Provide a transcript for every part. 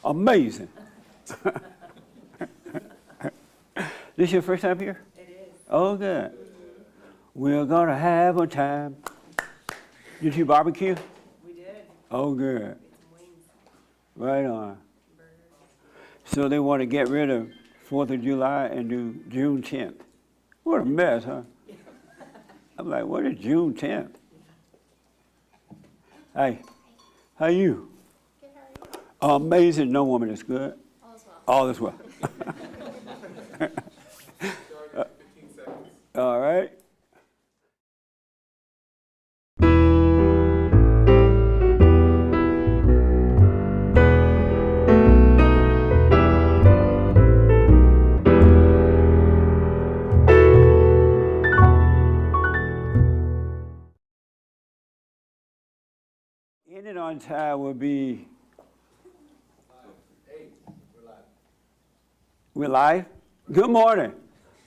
Amazing. This your first time here? It is. Oh, good. We're gonna have a time. Did you barbecue? We did. Oh, good. Made some wings, Right on. burgers. So they want to get rid of 4th of July and do June 10th. What a mess, huh? I'm like, what is June 10th? Hey, how you? Good, how are you? Amazing. No woman is good. All is well. All is well. All right. Ending on time will be. We're live. Good morning.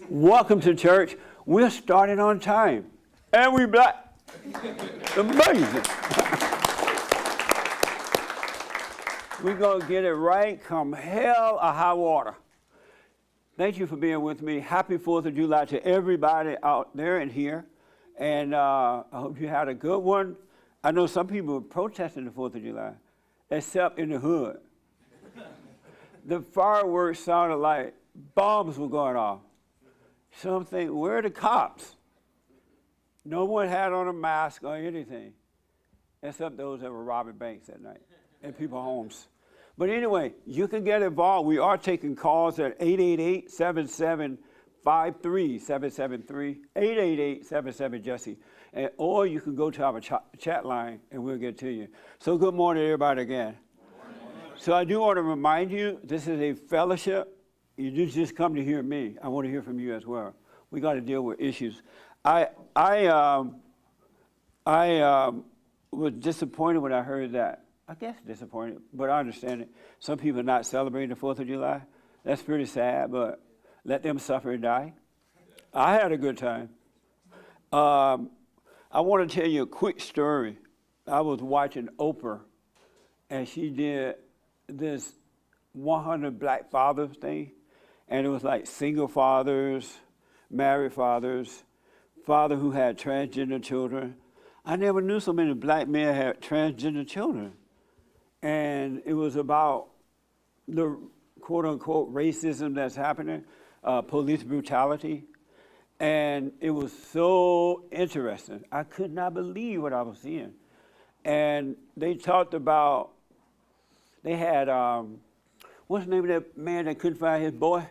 Welcome to church. We're starting on time. And we black. Amazing. We're going to get it right come hell or high water. Thank you for being with me. Happy 4th of July to everybody out there and here. And I hope you had a good one. I know some people were protesting the 4th of July, except in the hood. The fireworks sounded like bombs were going off. Some think, where are the cops? No one had on a mask or anything, except those that were robbing banks that night and people's homes. But anyway, you can get involved. We are taking calls at 888-7753, 888-77-JESSE. Or you can go to our chat line and we'll get to you. So good morning, everybody, again. So I do want to remind you, this is a fellowship. You didn't just come to hear me. I want to hear from you as well. We got to deal with issues. I was disappointed when I heard that. I guess disappointed, but I understand it. Some people are not celebrating the 4th of July. That's pretty sad, but let them suffer and die. I had a good time. I want to tell you a quick story. I was watching Oprah, and she did this 100 Black fathers thing, and it was like single fathers, married fathers, father who had transgender children. I never knew so many black men had transgender children. And it was about the quote-unquote racism that's happening, police brutality. And it was so interesting. I could not believe what I was seeing. And they talked about, they had, what's the name of that man that couldn't find his boy?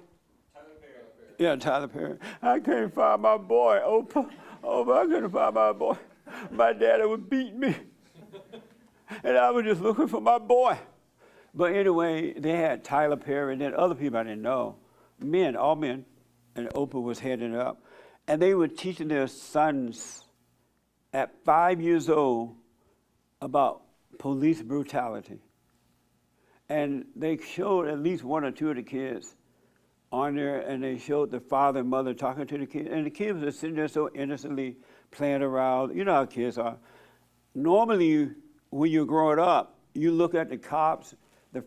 Tyler Perry. Yeah, Tyler Perry. I can't find my boy, Oprah. I couldn't find my boy. My daddy would beat me. And I was just looking for my boy. But anyway, they had Tyler Perry and then other people I didn't know. Men, all men. And Oprah was heading up. And they were teaching their sons at 5 years old about police brutality. And they showed at least one or two of the kids on there, and they showed the father and mother talking to the kids. And the kids were sitting there so innocently playing around. You know how kids are. Normally, when you're growing up, you look at the cops, the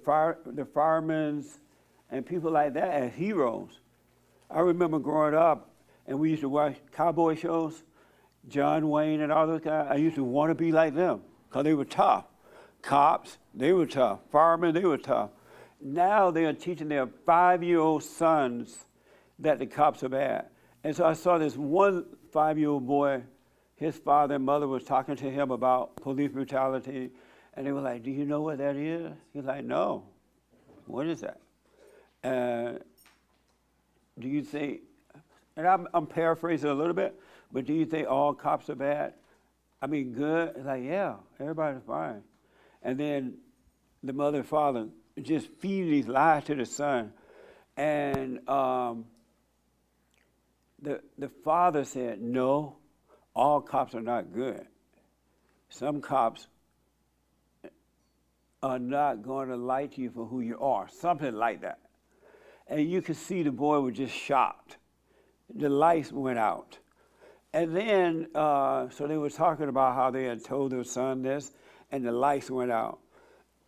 firemen, and people like that as heroes. I remember growing up, and we used to watch cowboy shows, John Wayne and all those guys. I used to want to be like them because they were tough. Cops, they were tough. Firemen, they were tough. Now they are teaching their 5-year-old sons that the cops are bad. And so I saw this one 5-year-old boy, his father and mother was talking to him about police brutality, and they were like, do you know what that is? He's like, no. What is that? Do you think, and I'm paraphrasing a little bit, but do you think all cops are bad? I mean, good? It's like, yeah, everybody's fine. And then the mother and father just feed these lies to the son. And the father said, no, all cops are not good. Some cops are not going to like you for who you are, something like that. And you could see the boy was just shocked. The lights went out. And then, so they were talking about how they had told their son this, and the lights went out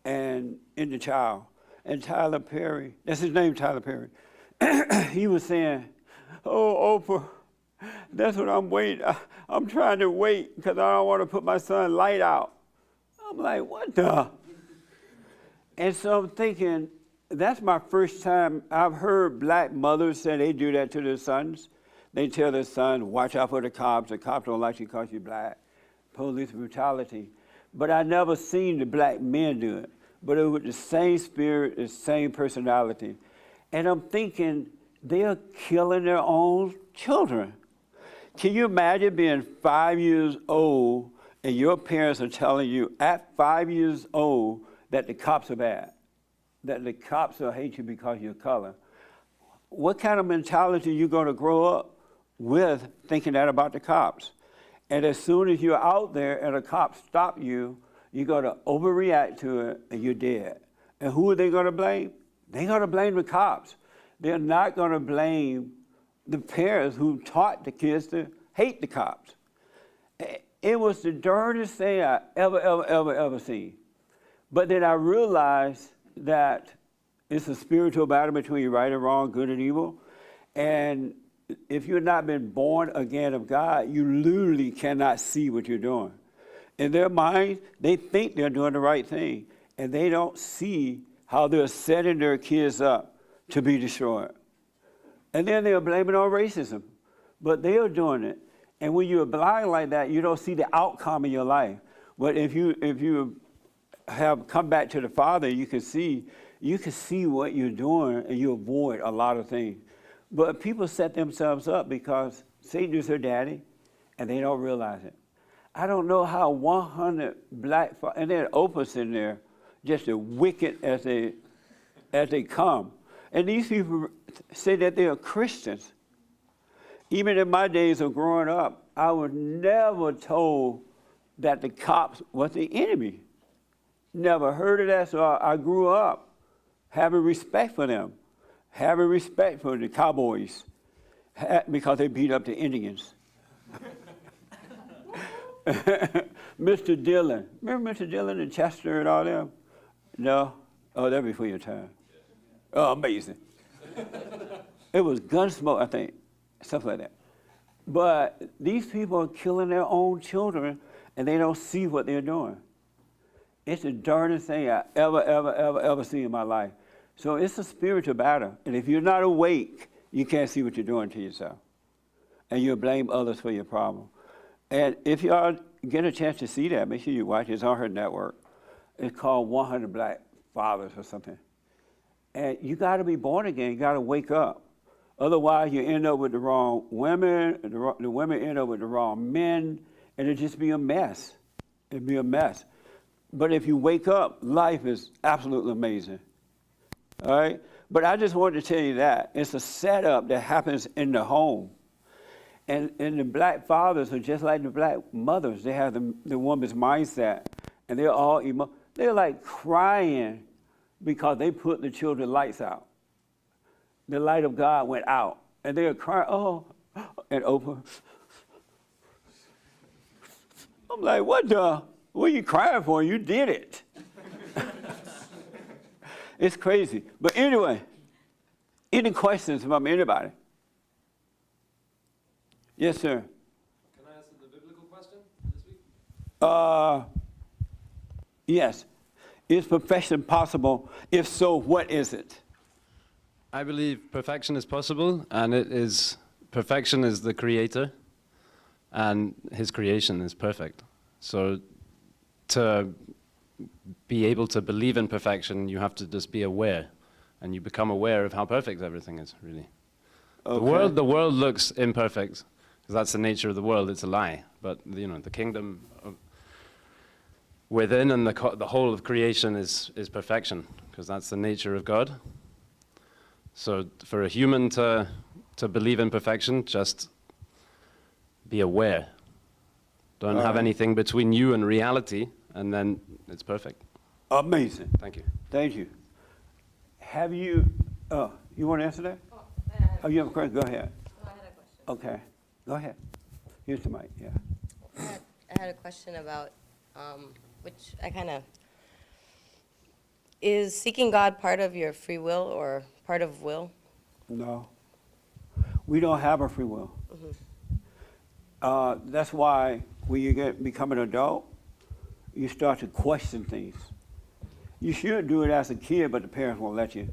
and in the child. and Tyler Perry, that's his name, Tyler Perry, he was saying, oh, Oprah, that's what I'm waiting. I'm trying to wait because I don't want to put my son's light out. I'm like, what the? And so I'm thinking, that's my first time I've heard black mothers say they do that to their sons. They tell their son, watch out for the cops don't like you because you're black. Police brutality. But I never seen the black men do it. But it was the same spirit, the same personality. And I'm thinking, they're killing their own children. Can you imagine being 5 years old and your parents are telling you at 5 years old that the cops are bad, that the cops will hate you because of your color? What kind of mentality are you going to grow up with thinking that about the cops? And as soon as you're out there and a cop stop you, you're going to overreact to it and you're dead. And who are they going to blame? They're going to blame the cops. They're not going to blame the parents who taught the kids to hate the cops. It was the dirtiest thing I ever seen. But then I realized that it's a spiritual battle between right and wrong, good and evil. And if you've not been born again of God, you literally cannot see what you're doing. In their minds, they think they're doing the right thing, and they don't see how they're setting their kids up to be destroyed. And then they'll blame it on racism, but they are doing it. And when you're blind like that, you don't see the outcome of your life. But if you have come back to the Father, you can see what you're doing, and you avoid a lot of things. But people set themselves up because Satan is their daddy, and they don't realize it. I don't know how 100 black, and then Oprah's in there, just as wicked as they come. And these people say that they are Christians. Even in my days of growing up, I was never told that the cops was the enemy. Never heard of that, so I grew up having respect for them, having respect for the cowboys, because they beat up the Indians. Mr. Dillon. Remember Mr. Dillon and Chester and all them? No? Oh, that before your time. Oh, amazing. It was Gunsmoke, I think, stuff like that. But these people are killing their own children, and they don't see what they're doing. It's the darndest thing I ever seen in my life. So it's a spiritual battle. And if you're not awake, you can't see what you're doing to yourself. And you'll blame others for your problem. And if y'all get a chance to see that, make sure you watch it. It's on her network. It's called 100 Black Fathers or something. And you got to be born again. You got to wake up. Otherwise, you end up with the wrong women. The women end up with the wrong men. And it'll just be a mess. It'll be a mess. But if you wake up, life is absolutely amazing. All right? But I just wanted to tell you that. It's a setup that happens in the home. And the black fathers are just like the black mothers. They have the woman's mindset. And they're all they're like crying because they put the children's lights out. The light of God went out. And they're crying, oh, and Oprah. I'm like, what are you crying for? You did it. It's crazy. But anyway, any questions from anybody? Yes, sir. Can I answer the biblical question this week? Yes. Is perfection possible? If so, what is it? I believe perfection is possible, and perfection is the creator, and his creation is perfect. So to be able to believe in perfection, you have to just be aware, and you become aware of how perfect everything is, really. Okay. The world looks imperfect, because that's the nature of the world. It's a lie. But the kingdom within and the whole of creation is perfection, because that's the nature of God. So for a human to believe in perfection, just be aware. Don't have anything between you and reality, and then it's perfect. Amazing. Thank you. Thank you. Have you, you want to answer that? Oh, you have a question? Go ahead. I had a question. Okay. Go ahead. Here's the mic, yeah. I had a question about, which I kind of Is seeking God part of your free will or part of will? No. We don't have a free will. That's why when you become an adult, you start to question things. You should do it as a kid, but the parents won't let you.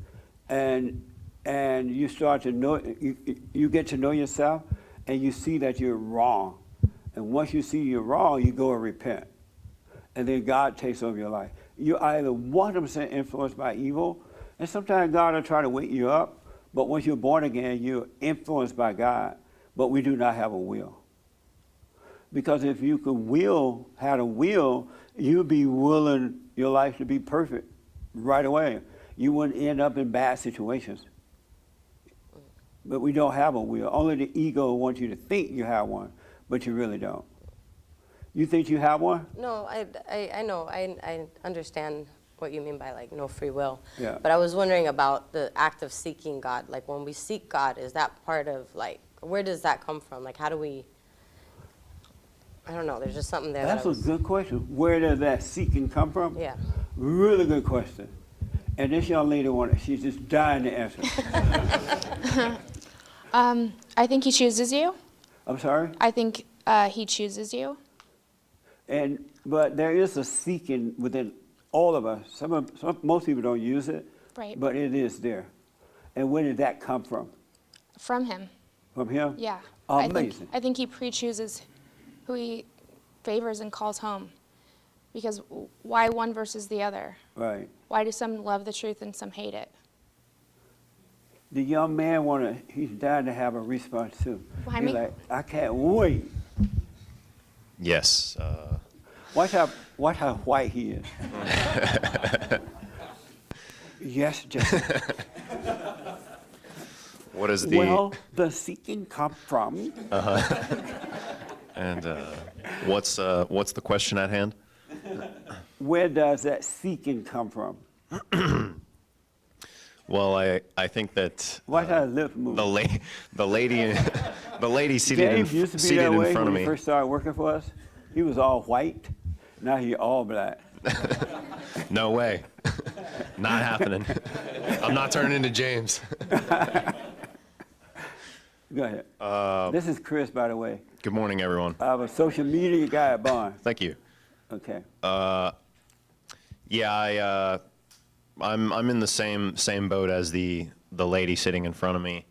And you start to know, you get to know yourself, and you see that you're wrong. And once you see you're wrong, you go and repent. And then God takes over your life. You're either 100% influenced by evil, and sometimes God will try to wake you up, but once you're born again, you're influenced by God, but we do not have a will. Because if you could had a will, you'd be willing your life to be perfect right away. You wouldn't end up in bad situations. But we don't have a will. Only the ego wants you to think you have one, but you really don't. You think you have one? No, I know. I understand what you mean by like no free will. Yeah. But I was wondering about the act of seeking God. Like when we seek God, is that part of like, where does that come from? Like how do we, I don't know, there's just something there. That's a good question. Where does that seeking come from? Yeah. Really good question. And this young lady she's just dying to answer. I think he chooses you. I'm sorry? I think he chooses you. But there is a seeking within all of us. Most people don't use it, Right. but it is there. And where did that come from? From him. From him? Yeah. Amazing. I think he pre-chooses who he favors and calls home. Because why one versus the other? Right. Why do some love the truth and some hate it? The young man he's dying to have a response too. Behind He's me? like, I can't wait. Yes. Watch how white he is. Yes, Jesse. What is the Well, the seeking come from. and what's the question at hand? Where does that seeking come from? Well, I think that Watch how his lips move. the lady seated James used to be seated that way in front of when he me. first started working for us. He was all white. Now he's all black. No way. Not happening. I'm not turning into James. Go ahead. This is Chris, by the way. Good morning, everyone. I'm a social media guy at Barnes. Thank you. Okay. Yeah, I'm in the same boat as the lady sitting in front of me.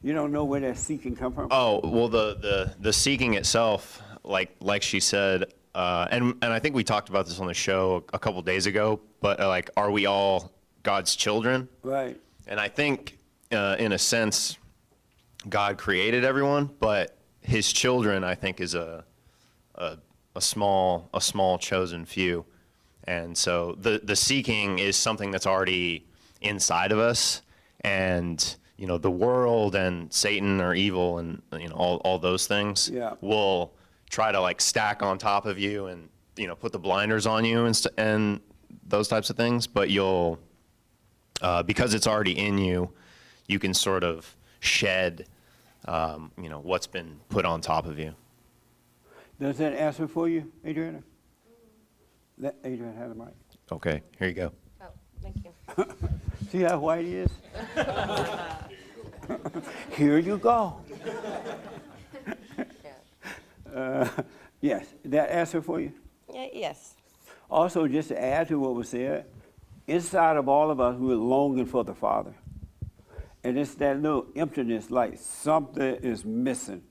You don't know where that seeking come from? Oh, well, the seeking itself, like she said, and I think we talked about this on the show a couple days ago, but like, are we all God's children? Right. And I think, in a sense, God created everyone, but His children, I think, is a small chosen few. And so the seeking is something that's already inside of us, and the world and Satan or evil and all those things will try to like stack on top of you and put the blinders on you and those types of things. But you'll because it's already in you, you can sort of shed what's been put on top of you. Does that answer for you, Adriana? Let Adriana have the mic. Okay, here you go. Oh, thank you. See how white he is? Here you go. Yeah. Yes, that answer for you? Yeah, yes. Also, just to add to what was said, inside of all of us, we're longing for the Father. And it's that little emptiness, like something is missing.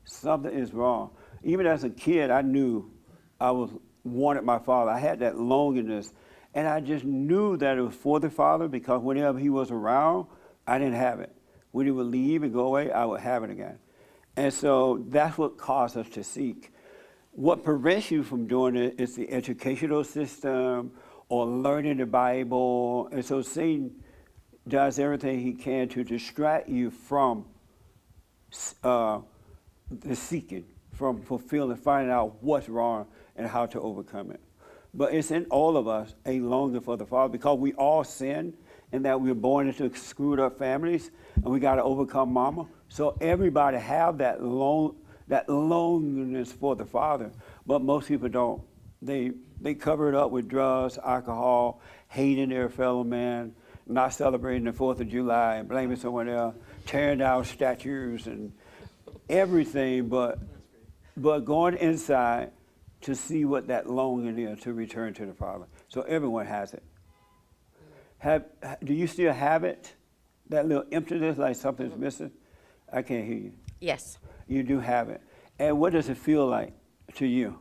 Something is wrong. Even as a kid, I knew I wanted my Father. I had that longingness. And I just knew that it was for the Father because whenever He was around, I didn't have it. When He would leave and go away, I would have it again. And so that's what caused us to seek. What prevents you from doing it is the educational system or learning the Bible. And so Satan does everything he can to distract you from the seeking, from fulfilling, finding out what's wrong and how to overcome it. But it's in all of us a longing for the Father because we all sin and that we were born into screwed up families and we got to overcome mama. So everybody have that loneliness for the Father, but most people don't. They cover it up with drugs, alcohol, hating their fellow man, not celebrating the 4th of July and blaming someone else, tearing down statues and everything, but going inside to see what that longing is to return to the Father. So everyone has it. Do you still have it? That little emptiness, like something's missing? I can't hear you. Yes. You do have it. And what does it feel like to you?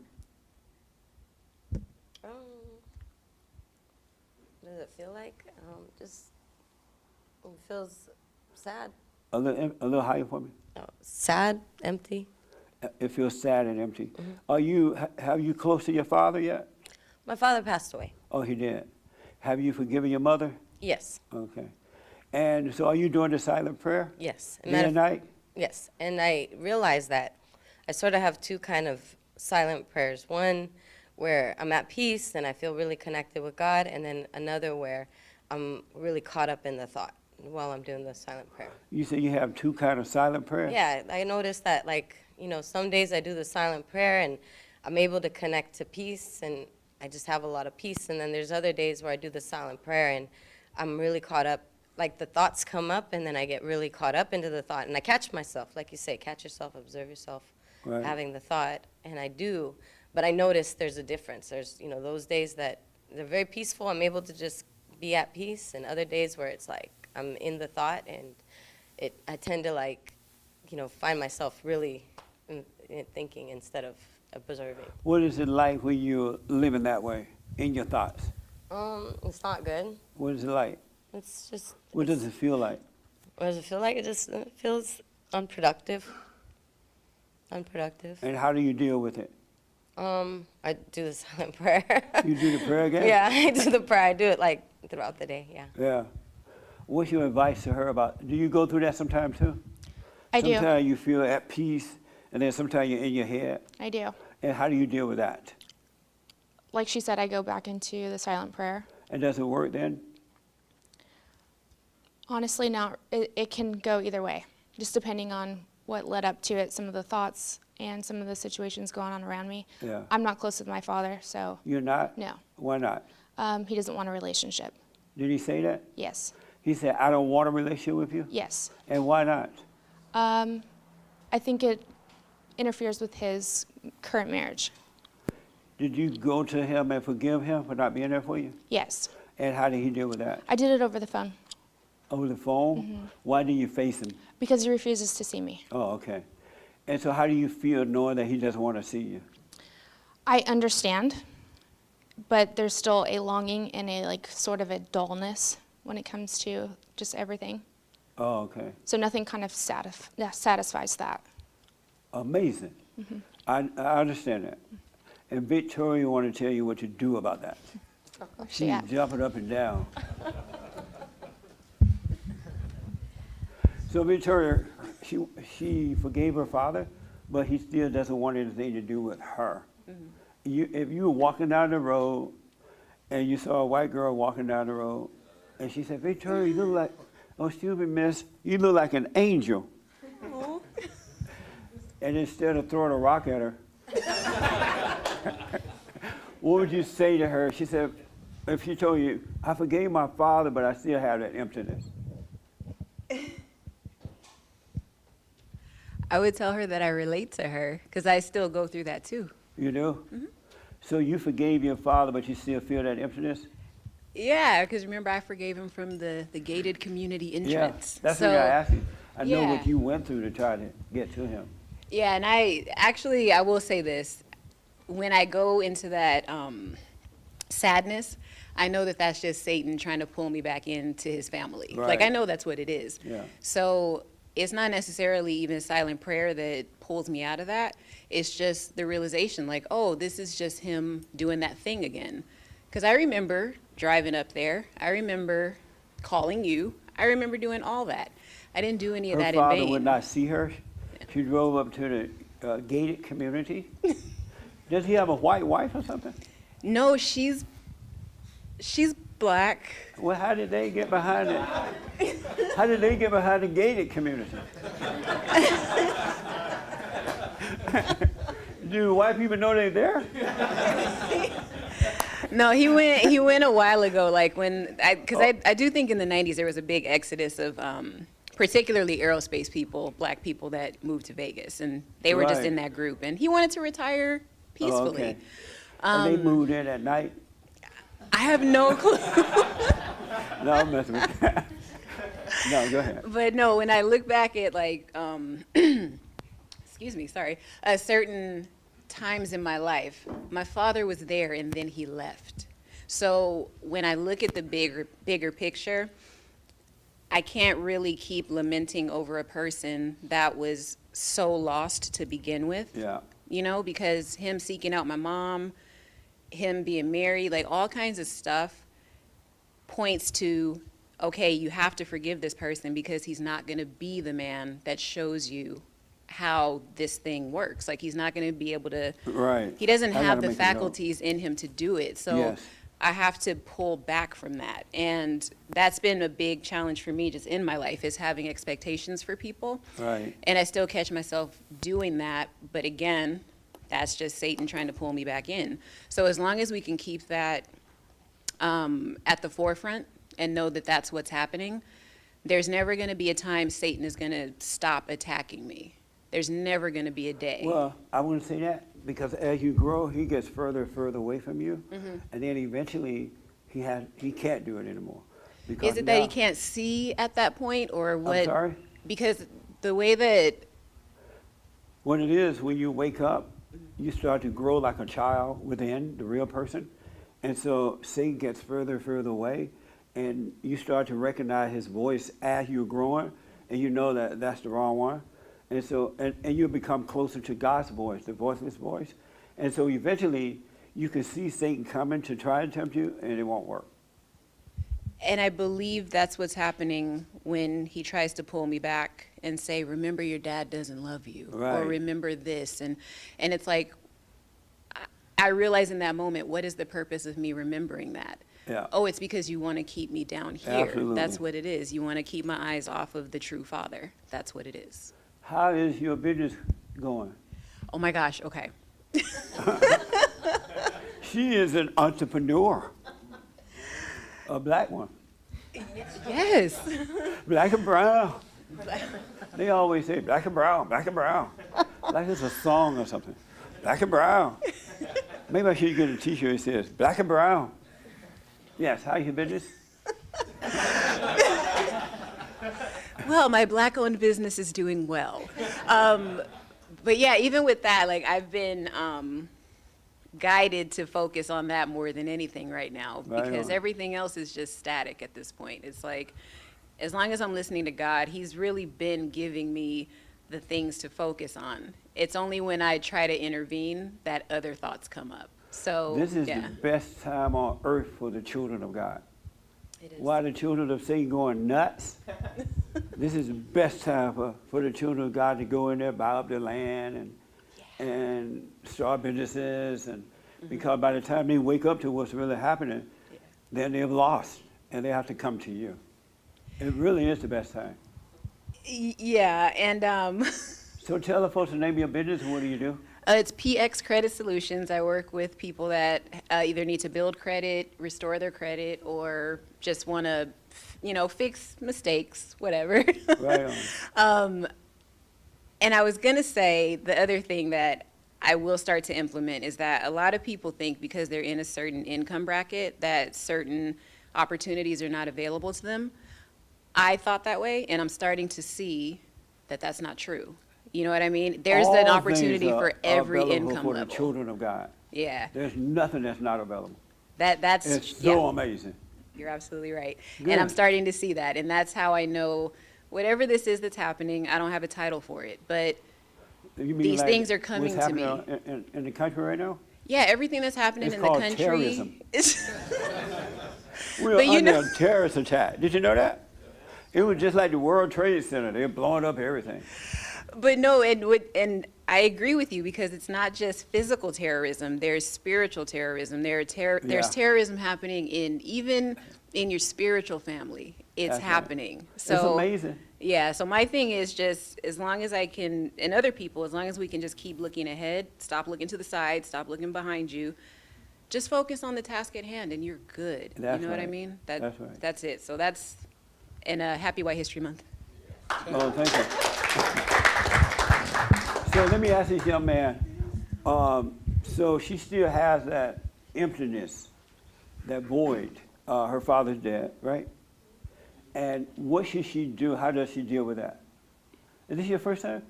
What does it feel like? Just it feels sad. A little higher for me. Sad, empty. It feels sad and empty. Are you close to your father yet? My father passed away. Oh, he did. Have you forgiven your mother? Yes. Okay. And so are you doing the silent prayer? Yes. Day and night? Yes. And I realized that I sort of have two kind of silent prayers. One where I'm at peace and I feel really connected with God, and then another where I'm really caught up in the thought while I'm doing the silent prayer. You say you have two kind of silent prayers? Yeah, I noticed that, like, some days I do the silent prayer and I'm able to connect to peace and I just have a lot of peace. And then there's other days where I do the silent prayer and I'm really caught up. Like, the thoughts come up and then I get really caught up into the thought and I catch myself, like you say, catch yourself, observe yourself, Right. having the thought, and I do. But I notice there's a difference. There's, those days that they're very peaceful, I'm able to just be at peace, and other days where it's like I'm in the thought and I tend to find myself really in thinking instead of observing. What is it like when you're living that way, in your thoughts? It's not good. What is it like? It's just. What does it feel like? What does it feel like? It just feels unproductive. And how do you deal with it? I do the silent prayer. You do the prayer again? Yeah, I do the prayer. I do it throughout the day. Yeah. Yeah. What's your advice to her about? Do you go through that sometimes too? I do. Sometimes you feel at peace, and then sometimes you're in your head. I do. And how do you deal with that? Like she said, I go back into the silent prayer. And does it work then? Honestly, not. It can go either way, just depending on what led up to it, some of the thoughts and some of the situations going on around me. Yeah. I'm not close with my father, so You're not? no. Why not? He doesn't want a relationship. Did he say that? Yes. He said, I don't want a relationship with you? Yes. And why not? I think it interferes with his current marriage. Did you go to him and forgive him for not being there for you? Yes. And how did he deal with that? I did it over the phone Over the phone? Why did you face him? because he refuses to see me. Oh, okay. And so how do you feel knowing that he doesn't want to see you? I understand, but there's still a longing and a sort of a dullness when it comes to just everything. Oh, okay. So nothing kind of satisfies that. Amazing. I understand that. And Victoria want to tell you what to do about that. She's Yeah. jumping up and down. So Victoria, she forgave her father, but he still doesn't want anything to do with her. If you were walking down the road and you saw a white girl walking down the road, and she said, Victoria, you look like, oh, excuse me, miss, you look like an angel. And instead of throwing a rock at her, what would you say to her? She said, if she told you, I forgave my father, but I still have that emptiness. I would tell her that I relate to her because I still go through that too. You do? So you forgave your father, but you still feel that emptiness? Yeah, because remember I forgave him from the gated community entrance. Yeah, that's what I asked you. I know yeah. what you went through to try to get to him. Yeah, and I will say this. When I go into that sadness, I know that that's just Satan trying to pull me back into his family. Like, Right. I know that's what it is. Yeah. So it's not necessarily even silent prayer that pulls me out of that. It's just the realization, like, oh, this is just him doing that thing again. Because I remember driving up there. I remember calling you. I remember doing all that. I didn't do any of Her that in father vain. would not see her. She drove up to the gated community. Does he have a white wife or something? No, she's black. Well, how did they get behind it? How did they get behind the gated community? Do white people know they're there? No, he went a while ago, like because I do think in the 90s there was a big exodus of particularly aerospace people, black people that moved to Vegas, and they were just Right. in that group, and he wanted to retire peacefully. Okay. And they moved in at night? I have no clue. No, I'm messing with that. No, go ahead. But no, when I look back at like, excuse me, sorry, certain times in my life, my father was there and then he left. So when I look at the bigger picture, I can't really keep lamenting over a person that was so lost to begin with. Yeah. You know, because him seeking out my mom, him being married, like all kinds of stuff points to, okay, you have to forgive this person because he's not going to be the man that shows you how this thing works. Like he's not going to be able to, Right. he doesn't I have gotta the make a note. faculties in him to do it. So Yes. I have to pull back from that. And that's been a big challenge for me just in my life, is having expectations for people. Right. And I still catch myself doing that. But again, that's just Satan trying to pull me back in. So as long as we can keep that at the forefront and know that that's what's happening, there's never going to be a time Satan is going to stop attacking me. There's never going to be a day. Well, I wouldn't say that, because as you grow, he gets further and further away from you, Mm-hmm. and then eventually he can't do it anymore. Because Is it that he now- can't see at that point, or what? I'm sorry? Because the way that, What it is, when you wake up, you start to grow like a child within the real person, and so Satan gets further and further away, and you start to recognize his voice as you're growing, and you know that that's the wrong one. And so, and you become closer to God's voice, the voiceless voice. And so eventually you can see Satan coming to try and tempt you, and it won't work. and I believe that's what's happening when he tries to pull me back and say, remember your dad doesn't love you, or Right. remember this. And it's like, I realize in that moment, what is the purpose of me remembering that? Yeah. Oh, it's because you want to keep me down here. Absolutely. That's what it is. You want to keep my eyes off of the true Father. That's what it is. How is your business going? Oh my gosh, okay. She is an entrepreneur. A black one. Yes. Black and brown. They always say black and brown, black and brown. Like it's a song or something. Black and brown. Maybe I should get a t-shirt that says black and brown. Yes, how's your business? Well, my black-owned business is doing well. But yeah, even with that, like I've been guided to focus on that more than anything right now, Right because on. everything else is just static at this point. It's like, as long as I'm listening to God, He's really been giving me the things to focus on. It's only when I try to intervene that other thoughts come up. So This is yeah, the best time on earth for the children of God. it is. Why the children of Satan going nuts? This is the best time for the children of God to go in there, buy up their land and start businesses. And because by the time they wake up to what's really happening, then they've lost and they have to come to you. It really is the best time. Yeah, and So tell the folks the name of your business and what do you do? it's PX Credit Solutions. I work with people that either need to build credit, restore their credit, or just want to, fix mistakes, whatever. Right on. And I was going to say the other thing that I will start to implement is that a lot of people think because they're in a certain income bracket that certain opportunities are not available to them. I thought that way, and I'm starting to see that that's not true. You know what I mean? There's All an things opportunity are for every available income for the level. children of God. Yeah, There's nothing that's not available. that's It's yeah, so amazing. you're absolutely right. Good. And I'm starting to see that, and that's how I know whatever this is that's happening, I don't have a title for it, but You mean These like things are coming what's to me. happening in the country right now? yeah, everything that's happening It's in the called country. terrorism. is- We're But you under know- a terrorist attack. Did you know that? It was just like the World Trade Center. They're blowing up everything. But no, and I agree with you, because it's not just physical terrorism. There's spiritual terrorism. There's Yeah. terrorism happening even in your spiritual family. It's That's right. happening. It's So amazing. yeah. So my thing is just as long as I can, and other people, as long as we can just keep looking ahead, stop looking to the side, stop looking behind you, just focus on the task at hand and you're good. That's you know what I right. mean? That's right. That's it. So that's, and happy White History Month. Oh, thank you. So let me ask this young man. So she still has that emptiness, that void. Her father's dead, right? And what should she do? How does she deal with that? Is this your first time?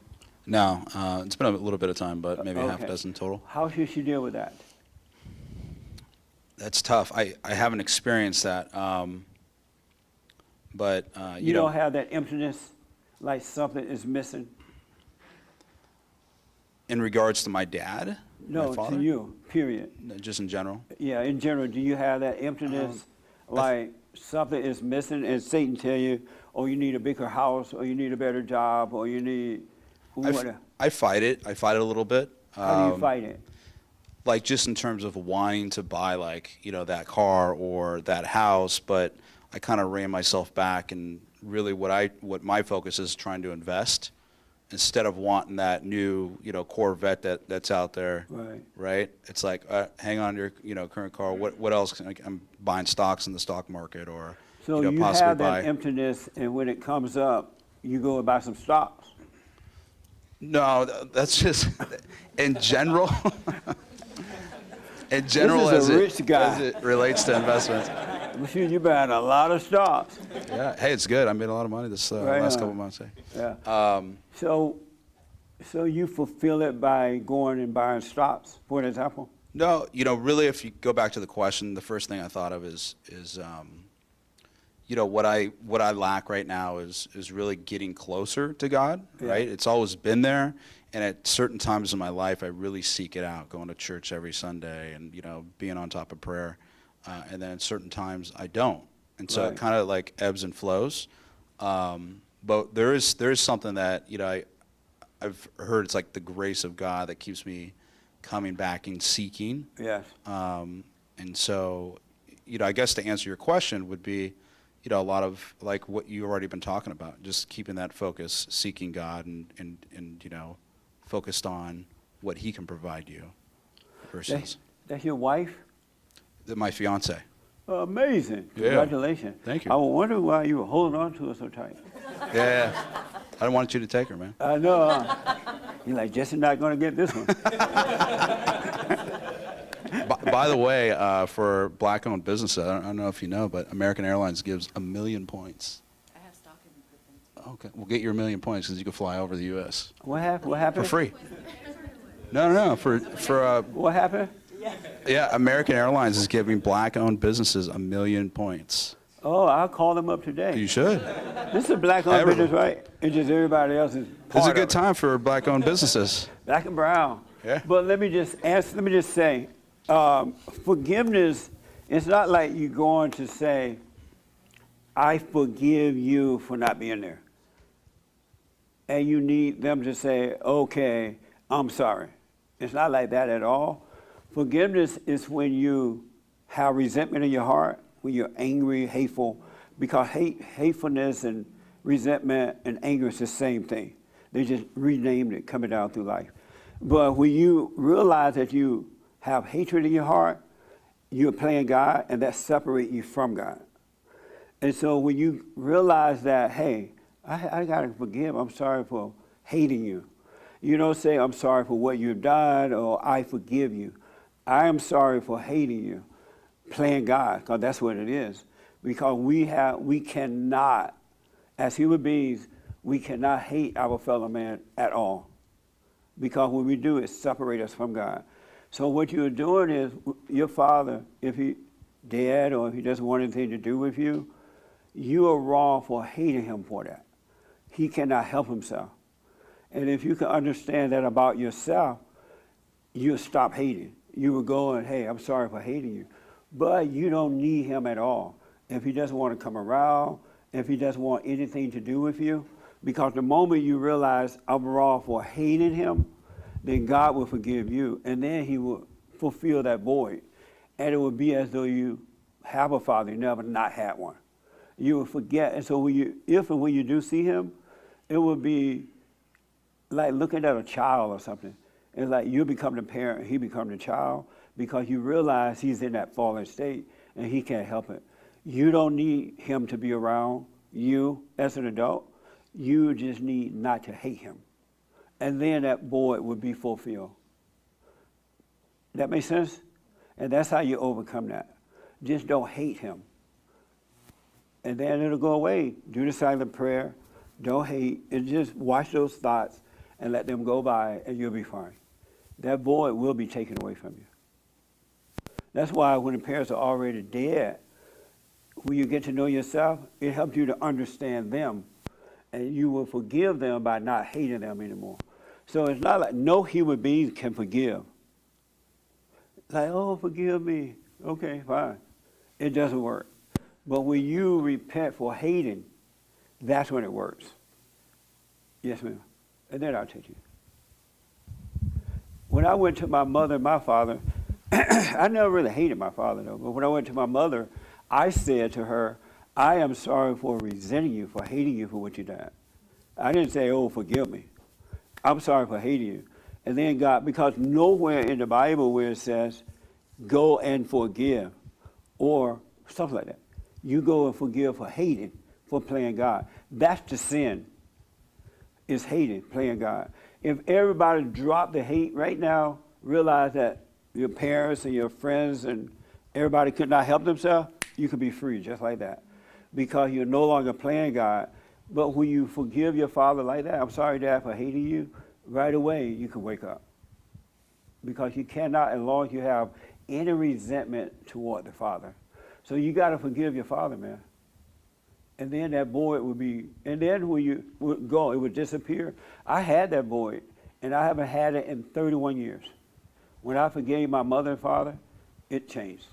No, it's been a little bit of time, but maybe half a Okay. dozen total. How should she deal with that? That's tough. I haven't experienced that, but You don't have that emptiness, like something is missing? in regards to my dad, No, my father, to you, period. just in general. Yeah, in general, do you have that emptiness, like something is missing and Satan tell you, oh, you need a bigger house, or you need a better job, or you need whatever? I fight it. I fight it a little bit. How do you fight it? Like just in terms of wanting to buy that car or that house, but I kind of rein myself back, and really what my focus is trying to invest instead of wanting that new Corvette that's out there. Right. Right. It's like hang on to your current car. What else? I'm buying stocks in the stock market, or So you possibly have buy. that emptiness, and when it comes up, you go and buy some stocks. No, that's just in general. In general, This is a as rich guy. as it relates to investments. I'm sure you're buying a lot of stocks. Yeah. Hey, it's good. I made a lot of money this Right last on. couple months. Yeah. So you fulfill it by going and buying stocks, for example? No, really, if you go back to the question, the first thing I thought of is what I lack right now is really getting closer to God. Yeah. Right. It's always been there, and at certain times in my life, I really seek it out, going to church every Sunday, and being on top of prayer, and then at certain times I don't, and so Right. it kind of like ebbs and flows. But there is something that I've heard, it's like the grace of God that keeps me coming back and seeking. Yes. And so, I guess to answer your question would be, a lot of like what you've already been talking about, just keeping that focus, seeking God, and focused on what He can provide you versus That's your wife? my fiance. Amazing. Yeah. Congratulations. Thank you. I was wondering why you were holding on to her so tight. Yeah. I don't want you to take her, man. I know. You're like, Jesse not going to get this one. By the way, for black-owned businesses, I don't know if you know, but American Airlines gives 1 million points. I have stock in crypto. Okay, we'll get your 1 million points because you can fly over the U.S. What happened? What for happened? free. No, for What happened? yeah, American Airlines is giving black-owned businesses 1 million points. Oh, I'll call them up today. You should. This is a black-owned Everyone. business, right? It's just everybody else is It's part a of good it. time for black-owned businesses. Black and brown. Yeah. But let me just say, forgiveness, it's not like you're going to say, I forgive you for not being there. And you need them to say, okay, I'm sorry. It's not like that at all. Forgiveness is when you have resentment in your heart, when you're angry, hateful, because hatefulness and resentment and anger is the same thing. They just renamed it coming down through life. But when you realize that you have hatred in your heart, you're playing God, and that separates you from God. And so when you realize that, hey, I got to forgive, I'm sorry for hating you. You don't say, I'm sorry for what you've done, or I forgive you. I am sorry for hating you. Playing God, because that's what it is. Because we cannot, as human beings, we cannot hate our fellow man at all. Because when we do, it separates us from God. So what you're doing is, your father, if he dead or if he doesn't want anything to do with you, you are wrong for hating him for that. He cannot help himself. And if you can understand that about yourself, you'll stop hating. You will go and, hey, I'm sorry for hating you. But you don't need him at all. If he doesn't want to come around, if he doesn't want anything to do with you, because the moment you realize I'm wrong for hating him, then God will forgive you, and then he will fulfill that void. And it will be as though you have a father, you never not had one. You will forget, and so if and when you do see him, it will be like looking at a child or something. It's like you become the parent, he become the child, because you realize he's in that fallen state and he can't help it. You don't need him to be around you as an adult. You just need not to hate him. And then that void would be fulfilled. That makes sense? And that's how you overcome that. Just don't hate him. And then it'll go away. Do the silent prayer. Don't hate. And just watch those thoughts and let them go by, and you'll be fine. That void will be taken away from you. That's why when the parents are already dead, when you get to know yourself, it helps you to understand them. And you will forgive them by not hating them anymore. So it's not like no human being can forgive. Like, oh, forgive me. Okay, fine. It doesn't work. But when you repent for hating, that's when it works. Yes, ma'am. And then I'll take you. When I went to my mother and my father, I never really hated my father, though. But when I went to my mother, I said to her, I am sorry for resenting you, for hating you for what you did. I didn't say, oh, forgive me. I'm sorry for hating you. And then God, because nowhere in the Bible where it says, go and forgive, or stuff like that. You go and forgive for hating, for playing God. That's the sin, is hating, playing God. If everybody dropped the hate right now, realize that your parents and your friends and everybody could not help themselves, you could be free just like that. Because you're no longer playing God. But when you forgive your father like that, I'm sorry, Dad, for hating you, right away you can wake up. Because you cannot, as long as you have any resentment toward the father. So you got to forgive your father, man. And then that void would be, and then when you would go, it would disappear. I had that void, and I haven't had it in 31 years. When I forgave my mother and father, it changed.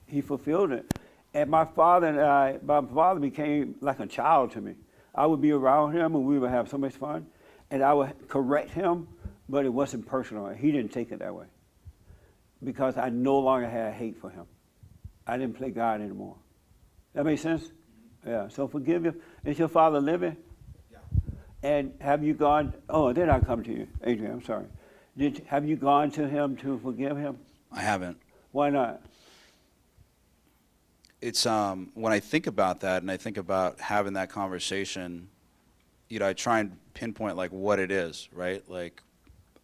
He fulfilled it. And my father became like a child to me. I would be around him, and we would have so much fun. And I would correct him, but it wasn't personal. He didn't take it that way. Because I no longer had hate for him. I didn't play God anymore. That makes sense? Yeah, so forgive him. Is your father living? Yeah. And have you gone, oh, then I'll come to you, Adrian, I'm sorry. Have you gone to him to forgive him? I haven't. Why not? It's when I think about that and I think about having that conversation, you know, I try and pinpoint like what it is, right? Like,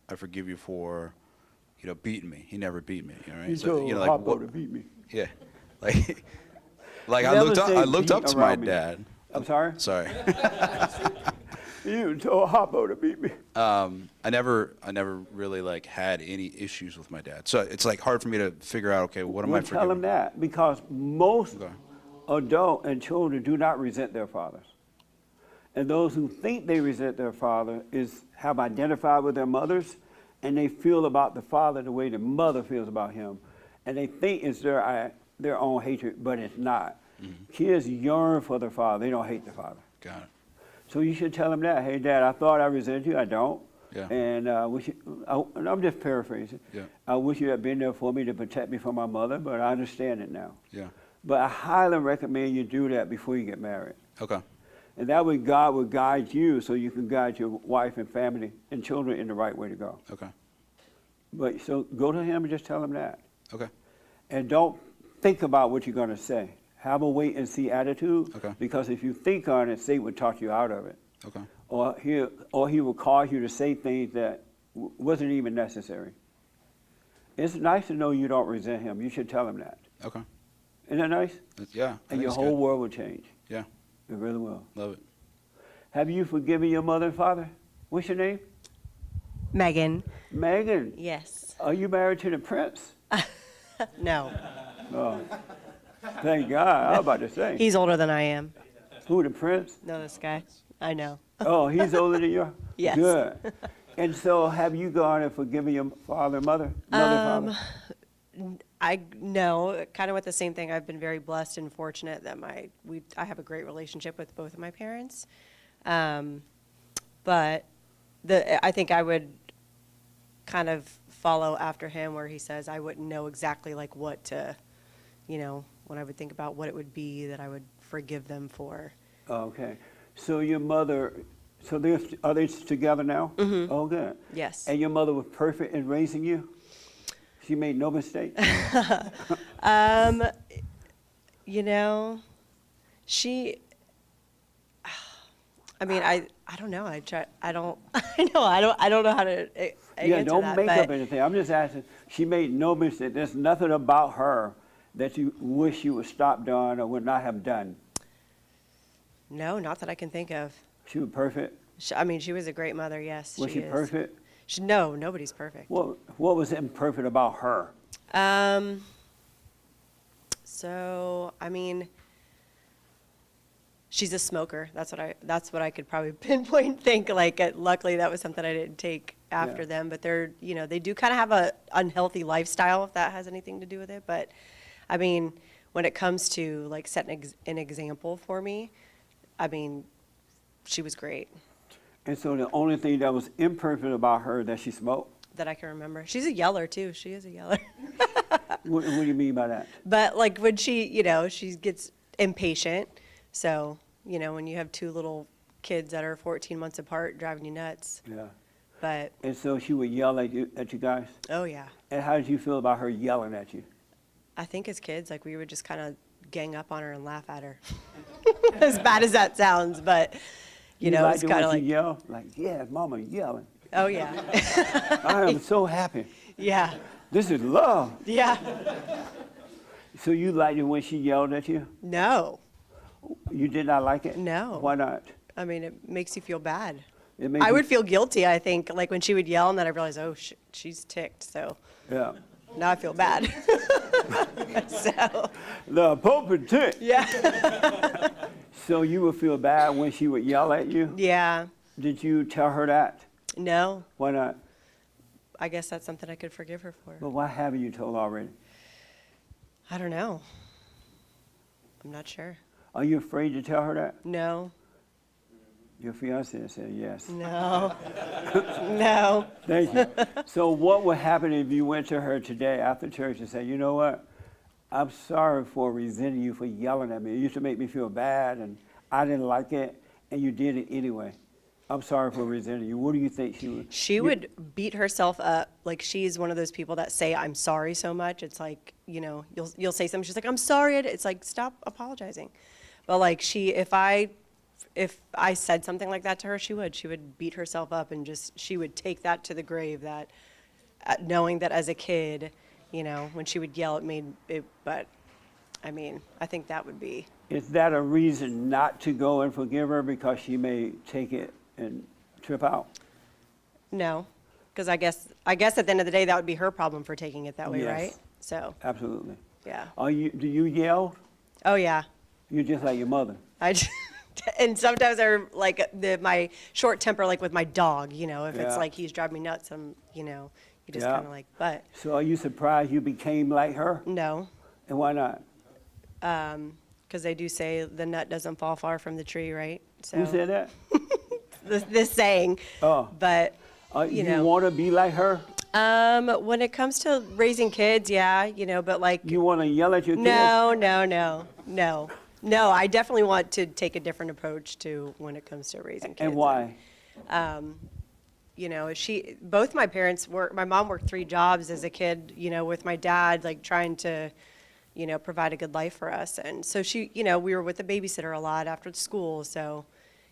I forgive you for, you know, beating me. He never beat me, you know, right? He told you know, like Harpo to beat me. Yeah, like, like I Never looked say up beat to my around me. dad. I'm sorry? Sorry. You told Harpo to beat me. I never really like had any issues with my dad. So it's like hard for me to figure out, okay, what am I Well, forgiving? tell him that, because most Okay. adults and children do not resent their fathers. And those who think they resent their father have identified with their mothers, and they feel about the father the way the mother feels about him. And they think it's their own hatred, but it's not. Mm-hmm. Kids yearn for their father. They don't hate their father. Got it. So you should tell them that. Hey, Dad, I thought I resented you. I don't. Yeah. And and I'm just paraphrasing. Yeah. I wish you had been there for me to protect me from my mother, but I understand it now. Yeah. But I highly recommend you do that before you get married. Okay. And that way God will guide you so you can guide your wife and family and children in the right way to go. Okay. But so go to him and just tell him that. Okay. And don't think about what you're going to say. Have a wait and see attitude. Okay. Because if you think on it, Satan will talk you out of it. Okay. Or he will cause you to say things that wasn't even necessary. It's nice to know you don't resent him. You should tell him that. Okay. Isn't that nice? Yeah. I And think your it's whole good. world will change. Yeah. It really will. Love it. Have you forgiven your mother and father? What's your name? Megan. Megan. Yes. Are you married to the prince? No. Oh. Thank God. I was about to say. He's older than I am. Who, the prince? No, this guy. I know. Oh, he's older than you? Yes. Good. And so have you gone and forgiven your father and mother? Father? I know, kind of with the same thing. I've been very blessed and fortunate that I have a great relationship with both of my parents. But I think I would kind of follow after him where he says I wouldn't know exactly like what to, when I would think about what it would be that I would forgive them for. Okay. So your mother, are they together now? Mm-hmm. Oh, good. Yes. And your mother was perfect in raising you? She made no mistake. You know, she. I mean, I don't know. I try. I don't. I know. I don't know how to Yeah, answer don't that. make but up anything. I'm just asking. She made no mistake. There's nothing about her that you wish you would stop doing or would not have done. No, not that I can think of. She was perfect. I mean, she was a great mother. Yes, Was she is. perfect? No, nobody's perfect. What was imperfect about her? So I mean, she's a smoker. That's what I could probably pinpoint. Think like. Luckily, that was something I didn't take after Yeah. them. But they do kind of have a unhealthy lifestyle, if that has anything to do with it. But I mean, when it comes to like setting an example for me, I mean, she was great. And so the only thing that was imperfect about her that she smoked. That I can remember. She's a yeller too. She is a yeller. What do you mean by that? But like when she gets impatient. So, when you have two little kids that are 14 months apart driving you nuts. Yeah. But, And so she would yell at you guys. oh yeah. And how did you feel about her yelling at you? I think as kids, like we would just kind of gang up on her and laugh at her. As bad as that sounds, but, it's liked it kind of when like, she yell? Like, yeah, Mama yelling. oh yeah. I am so happy. Yeah. This is love. Yeah. So you liked it when she yelled at you? No. You did not like it? No. Why not? I mean, it makes you feel bad. It makes I you- would feel guilty, I think, like when she would yell and then I realized, oh, she's ticked. So Yeah. now I feel bad. So, The Pope tick. yeah. So you would feel bad when she would yell at you? Yeah. Did you tell her that? No. Why not? I guess that's something I could forgive her for. But why haven't you told already? I don't know. I'm not sure. Are you afraid to tell her that? No. Your fiance said yes. No. No. Thank you. So what would happen if you went to her today after church and said, you know what? I'm sorry for resenting you for yelling at me. It used to make me feel bad and I didn't like it and you did it anyway. I'm sorry for resenting you. What do you think she would? She would beat herself up. Like she's one of those people that say I'm sorry so much. It's like, you'll say something, she's like, I'm sorry. It's like, stop apologizing. But like if I said something like that to her, she would beat herself up and she would take that to the grave, that knowing that as a kid, when she would yell, it made it, but I mean, I think that would be. Is that a reason not to go and forgive her because she may take it and trip out? No, because I guess at the end of the day, that would be her problem for taking it that way, Yes. right? So, Absolutely. yeah. Do you yell? Oh, yeah. You're just like your mother. And sometimes my short temper, like with my dog, if it's Yeah. like he's driving me nuts, you just Yeah. kind of like, but So are you surprised you became like her? no, And why not? because they do say the nut doesn't fall far from the tree, right? So Who said that? this saying, Oh. but You know. want to be like her? when it comes to raising kids, yeah, but like, You want to yell at your kids? No, I definitely want to take a different approach to when it comes to raising kids. And why? Both my parents my mom worked 3 jobs as a kid, with my dad, like trying to, provide a good life for us. And so we were with a babysitter a lot after school. So,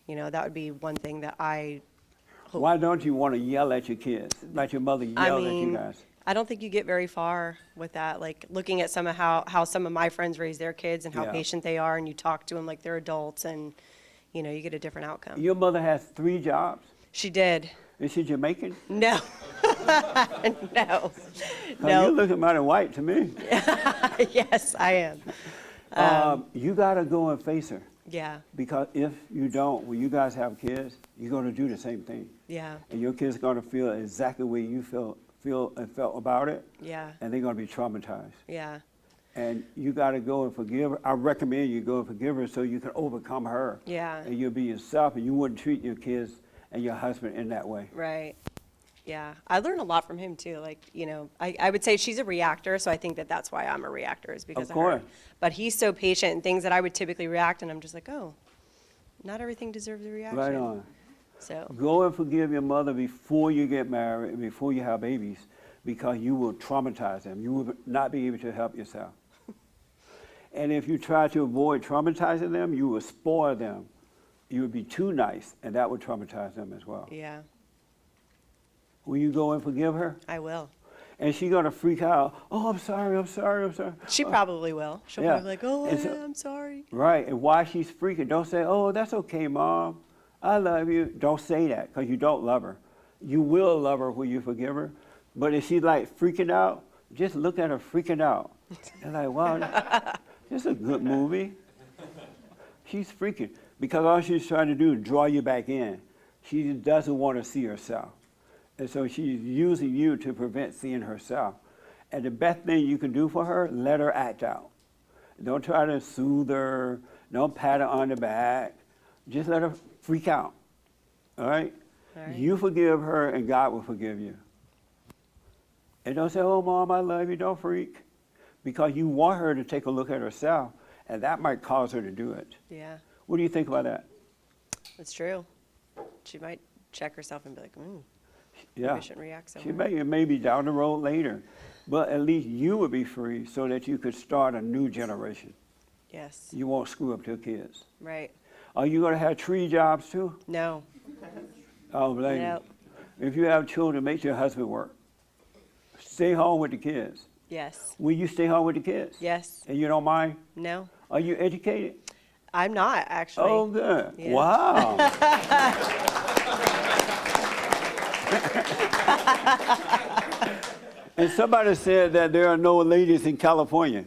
that would be one thing that Why don't you want to yell at your kids like your mother yelled at you guys? I don't think you get very far with that. Like looking at how some of my friends raise their kids and how Yeah. patient they are, and you talk to them like they're adults, and you get a different outcome. Your mother has 3 jobs. She did. Is she Jamaican? No. No. 'Cause No. you're looking mighty white to me. Yes, I am. You got to go and face her. Yeah. Because if you don't, when you guys have kids, you're going to do the same thing. Yeah. And your kids are going to feel exactly the way you feel and felt about it. Yeah. And they're going to be traumatized. Yeah. And you got to go and forgive her. I recommend you go and forgive her so you can overcome her. Yeah. And you'll be yourself and you wouldn't treat your kids and your husband in that way. Right. Yeah. I learned a lot from him too. Like, I would say she's a reactor, so I think that's why I'm a reactor, is because Of of her. course. But he's so patient in things that I would typically react, and I'm just like, oh, not everything deserves a reaction. Right on. So, Go and forgive your mother before you get married and before you have babies. because you will traumatize them. You will not be able to help yourself. And if you try to avoid traumatizing them, you will spoil them. You would be too nice, and that would traumatize them as well. Yeah, Will you go and forgive her? I will. And she's going to freak out. Oh, I'm sorry, I'm sorry, I'm sorry. She probably will. She'll Yeah. probably be like, oh, And so- I'm sorry. Right, and while she's freaking, don't say, oh, that's okay, Mom. I love you. Don't say that, because you don't love her. You will love her when you forgive her. But if she's like freaking out, just look at her freaking out. And like, wow, this is a good movie. She's freaking, because all she's trying to do is draw you back in. She doesn't want to see herself. And so she's using you to prevent seeing herself. And the best thing you can do for her, let her act out. Don't try to soothe her. Don't pat her on the back. Just let her freak out. All right? All right. You forgive her, and God will forgive you. And don't say, oh, Mom, I love you. Don't freak. Because you want her to take a look at herself, and that might cause her to do it. Yeah, What do you think about that? that's true. She might check herself and be like, maybe Yeah. I shouldn't react so She much. may be down the road later, but at least you would be free so that you could start a new generation. Yes, You won't screw up your kids. right. Are you going to have tree jobs too? No, Oh, blame Nope. you. If you have children, make your husband work. Stay home with the kids. yes, Will you stay home with the kids? yes, And you don't mind? no. Are you educated? I'm not, actually. Oh, good. Yeah. Wow. And somebody said that there are no ladies in California.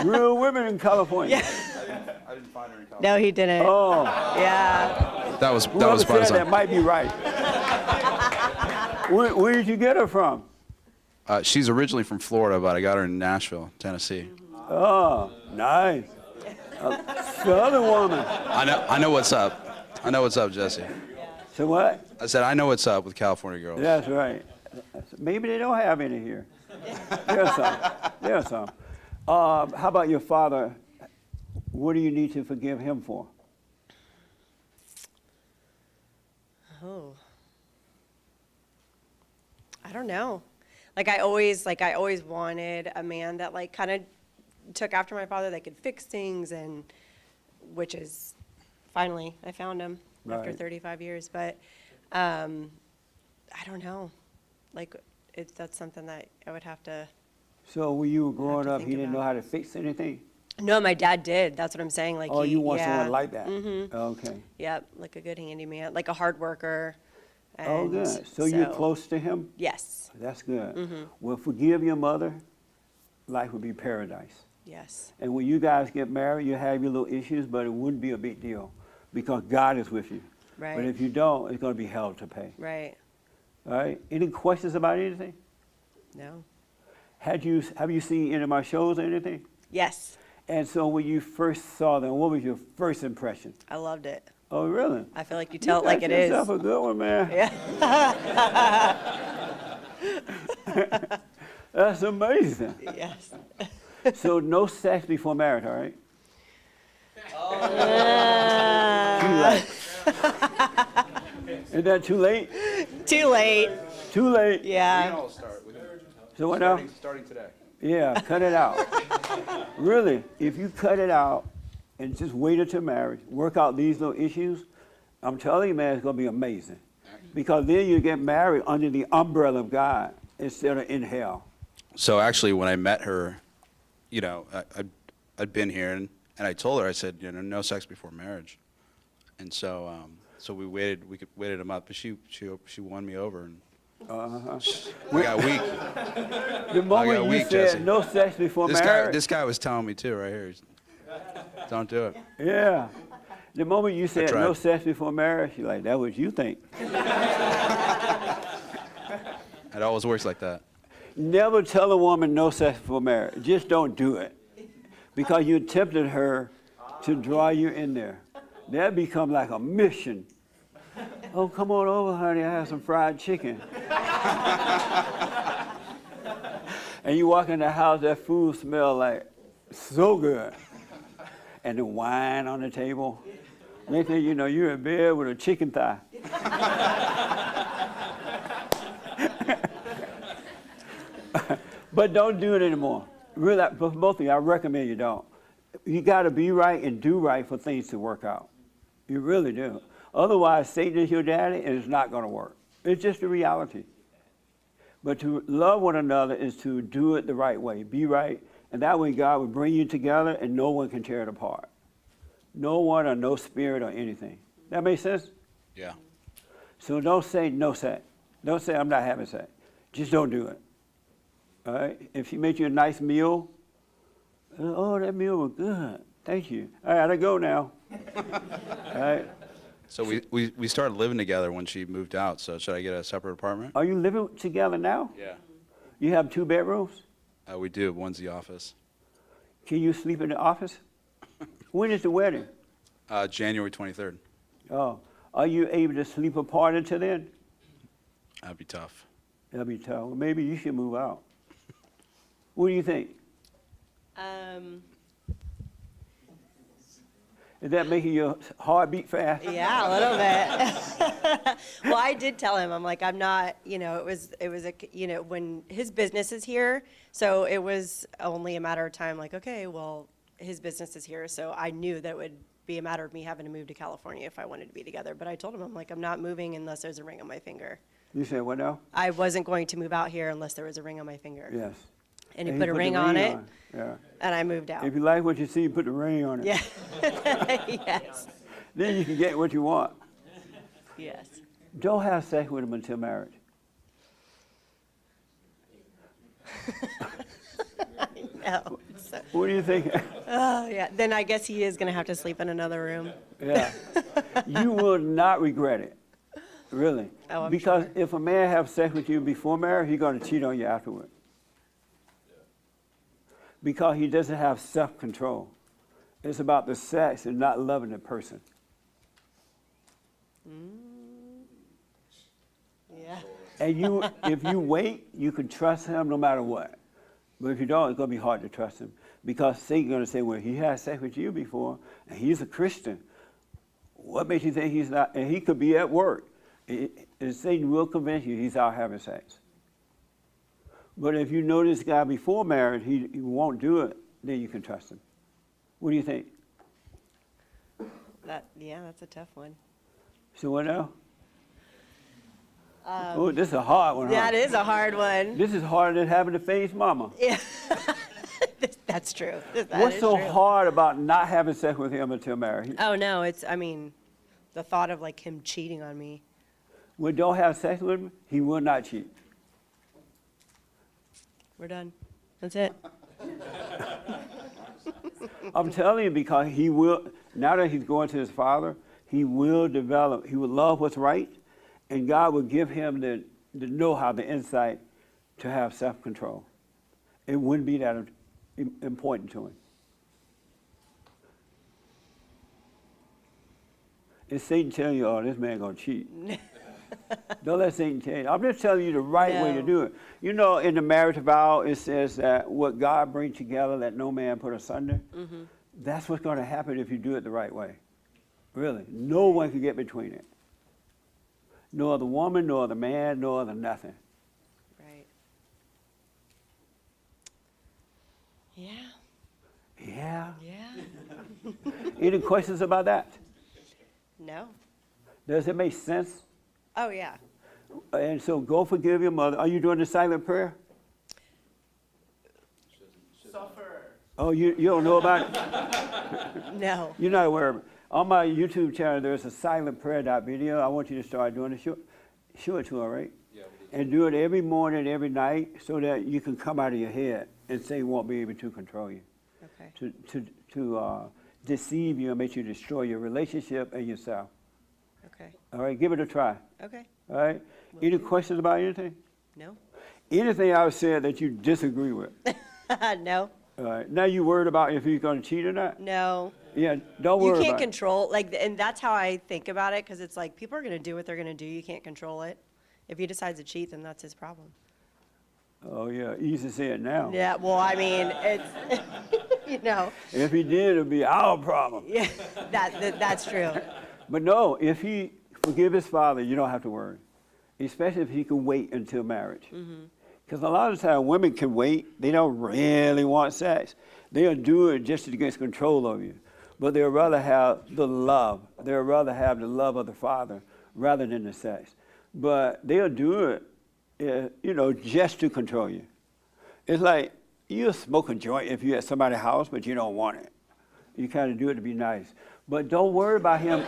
Real women in California. I didn't find her in California. No, he didn't. Oh, Yeah. That was whoever by said design. that might be right. Where did you get her from? She's originally from Florida, but I got her in Nashville, Tennessee. Oh, nice. Southern woman. I know what's up. I know what's up, Jesse. So what? I said I know what's up with California girls. That's right. Maybe they don't have any here. There's some. There's some. How about your father? What do you need to forgive him for? Oh. I don't know. I always wanted a man that kind of took after my father, that could fix things, and which is finally I found him after Right. 35 years. But I don't know. That's something that I would have to. So when you were growing to up, he think didn't know about. how to fix anything? No, my dad did. That's what I'm saying. Oh, you want yeah. someone like that? Mm-hmm. Okay. Yep, like a good handyman, like a hard worker. Oh, And good. So you're close to him? Yes, That's good. Mm-hmm. Well, forgive your mother. Life would be paradise. yes, And when you guys get married, you have your little issues, but it wouldn't be a big deal because God is with you. But right, if you don't, it's going to be hell to pay. right. All right? Any questions about anything? No. Have you seen any of my shows or anything? Yes, And so when you first saw them, what was your first impression? I loved it. Oh, really? I feel like you tell it like it You got is. yourself a good one, man. Yeah. That's amazing. Yes. So no sex before marriage, all right? Too late. Is that too late? Too late. Too late. Yeah. all start with So what now? starting today. Yeah, cut it out. Really, if you cut it out and just wait until marriage, work out these little issues, I'm telling you, man, it's going to be amazing. Because then you get married under the umbrella of God instead of in hell. So actually, when I met her, I'd been here, and I told her, I said, no sex before marriage. And so we waited a month, but she won me over, and I got weak. The moment you weak, said Jesse. no sex before This marriage, guy was telling me too, right here. Don't do it. yeah. The moment you said tried. no sex before marriage, you're like, that's what you think. It always works like that. Never tell a woman no sex before marriage. Just don't do it. Because you tempted her to draw you in there. That become like a mission. Oh, come on over, honey, I have some fried chicken. And you walk in the house, that food smell like so good. And the wine on the table. Next thing you know, you're in bed with a chicken thigh. But don't do it anymore. Really, for both of you, I recommend you don't. You got to be right and do right for things to work out. You really do. Otherwise, Satan is your daddy, and it's not going to work. It's just the reality. But to love one another is to do it the right way. Be right, and that way God will bring you together, and no one can tear it apart. No one or no spirit or anything. That makes sense? Yeah. So don't say no sex. Don't say I'm not having sex. Just don't do it. All right? If she makes you a nice meal, oh, that meal was good. Thank you. I gotta go now. All right? So we started living together when she moved out. So should I get a separate apartment? Are you living together now? Yeah. You have 2 bedrooms? We do. One's the office. Can you sleep in the office? When is the wedding? January 23rd. Oh, are you able to sleep apart until then? That'd be tough. That'll be tough. Well, maybe you should move out. What do you think? Is that making your heart beat fast? Yeah, a little bit. Well, I did tell him, I'm like, I'm not, it was when his business is here, so it was only a matter of time, like, okay, well, his business is here, so I knew that it would be a matter of me having to move to California if I wanted to be together. But I told him, I'm like, I'm not moving unless there's a ring on my finger. You said what now? I wasn't going to move out here unless there was a ring on my finger. Yes. And he put a ring on it, Yeah. and I moved out. If you like what you see, put the ring on it. Yeah. Yes. Then you can get what you want. Yes. Don't have sex with him until marriage. No. So, What do you think? oh, yeah. Then I guess he is going to have to sleep in another room. Yeah. You will not regret it. Really. Oh, I'm because sure. if a man have sex with you before marriage, he's going to cheat on you afterward. Because he doesn't have self-control. It's about the sex and not loving the person. Yeah. And if you wait, you can trust him no matter what. But if you don't, it's going to be hard to trust him. Because Satan's going to say, well, he had sex with you before, and he's a Christian. What makes you think he's not? And he could be at work. And Satan will convince you he's out having sex. But if you know this guy before marriage, he won't do it, then you can trust him. What do you think? That's a tough one. So what now? Oh, this is a hard one. That huh? is a hard one. This is harder than having to face mama. Yeah. That's true. That What's is so true. hard about not having sex with him until marriage? Oh, no, the thought of like him cheating on me. When don't have sex with him, he will not cheat. We're done. That's it. I'm telling you because he will, now that he's going to his father, he will develop, he will love what's right, and God will give him the know-how, the insight to have self-control. It wouldn't be that important to him. If Satan tell you, oh, this man gonna cheat. Don't let Satan tell you. I'm just telling you the right way to No. do it. You know, in the marriage vow, it says that what God brings together, let no man put asunder. Mm-hmm. That's what's going to happen if you do it the right way. Really. No one can get between it. No other woman, no other man, no other nothing. Right. Yeah. Yeah. Yeah. Any questions about that? No. Does it make sense? Oh, yeah. And so go forgive your mother. Are you doing the silent prayer? Oh, you don't know about it? No. You're not aware of it. On my YouTube channel, there's a silent prayer video. I want you to start doing it. Show it to her, right? Yeah. And do it every morning, every night, so that you can come out of your head and Satan won't be able to control you. Okay. To deceive you and make you destroy your relationship and yourself. Okay. All right, give it a try. Okay. All right? Any questions about anything? No. Anything I said that you disagree with? No. All right. Now you worried about if he's going to cheat or not? No. Yeah, don't You worry can't about it. control, and that's how I think about it, because it's like, people are going to do what they're going to do. You can't control it. If he decides to cheat, then that's his problem. Oh, yeah, easy to say it now. Yeah, well, I mean, it's, If he did, it would be our problem. yeah, that's true. But no, if he forgive his father, you don't have to worry. Especially if he can wait until marriage. Mm-hmm. Because a lot of times women can wait. They don't really want sex. They'll do it just to get control of you. But they'll rather have the love. They'll rather have the love of the Father rather than the sex. But they'll do it, just to control you. It's like you'll smoke a joint if you're at somebody's house, but you don't want it. You kind of do it to be nice. But don't worry about him.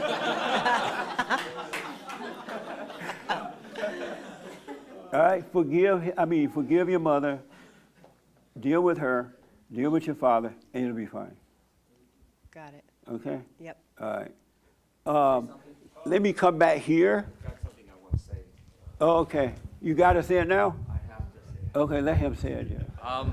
All right, forgive your mother, deal with her, deal with your father, and it'll be fine. Got it. Okay? Yep. All right. Let me come back here. I've got something I want to say. Oh, okay. You got to say it now? I have to say it. Okay, let him say it, yeah. I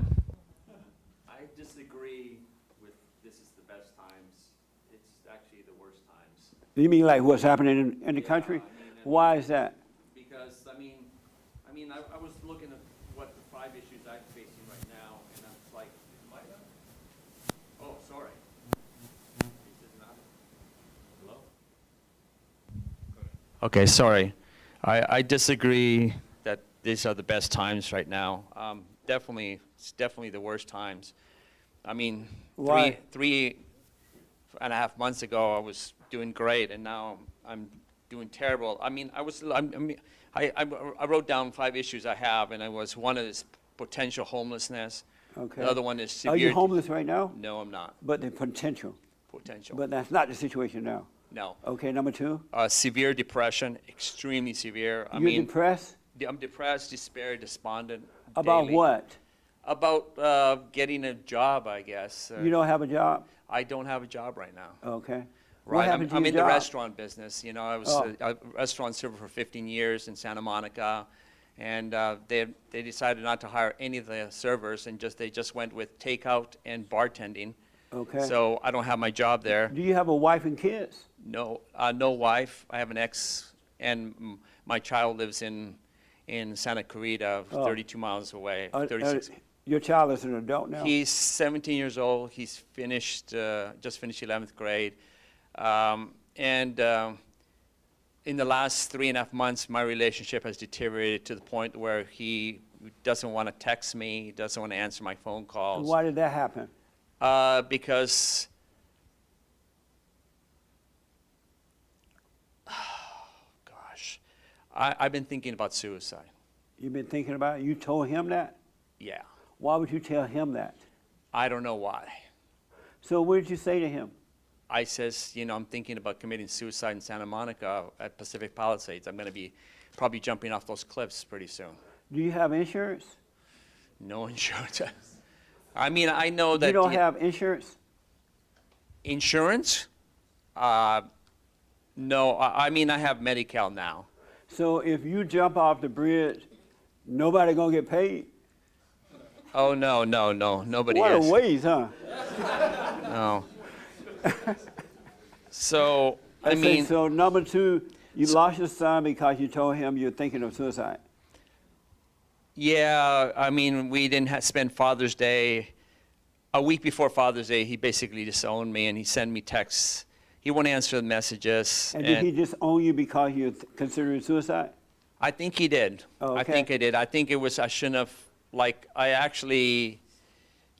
disagree with this is the best times. It's actually the worst times. You mean like what's happening in the country? I mean, Why is that? Because, I was looking at what the 5 issues I'm facing right now, and I was like, oh, sorry. Is it not? Hello? Okay, sorry. I disagree that these are the best times right now. It's definitely the worst times. I mean, Why? three and a half months ago, I was doing great, and now I'm doing terrible. I wrote down 5 issues I have, and one is potential homelessness. Okay. The other one is severe. Are you homeless right now? No, I'm not. But the potential. Potential. But that's not the situation now. No. Okay, number 2. Severe depression, extremely severe. You're depressed? I'm depressed, despair, despondent. About daily. what? About getting a job, I guess. You don't have a job? I don't have a job right now. Okay. What Right, happened to I'm your in the job? restaurant business. I was Oh. a restaurant server for 15 years in Santa Monica, and they decided not to hire any of the servers, and they just went with takeout and bartending. Okay. So I don't have my job there. Do you have a wife and kids? No, no wife. I have an ex, and my child lives in Santa Clarita, Oh. 32 miles away. 36. Your child is an adult now? He's 17 years old. He's just finished 11th grade. In the last 3.5 months, my relationship has deteriorated to the point where he doesn't want to text me, he doesn't want to answer my phone calls. Why did that happen? Because, I've been thinking about suicide. You've been thinking about it? You told him that? Yeah. Why would you tell him that? I don't know why. So what did you say to him? I says, I'm thinking about committing suicide in Santa Monica at Pacific Palisades. I'm going to be probably jumping off those cliffs pretty soon. Do you have insurance? No insurance. I know that. You don't have insurance? Insurance? No. I have Medi-Cal now. So if you jump off the bridge, nobody gonna get paid? Oh, no. Nobody What is. a waste, huh? No. So, So number 2, you lost your son because you told him you're thinking of suicide. yeah, we didn't spend Father's Day. A week before Father's Day, he basically disowned me, and he sent me texts. He won't answer the messages. And did he disown you because you're considering suicide? I think he did. Oh, I okay. think I did. I think I shouldn't have, I actually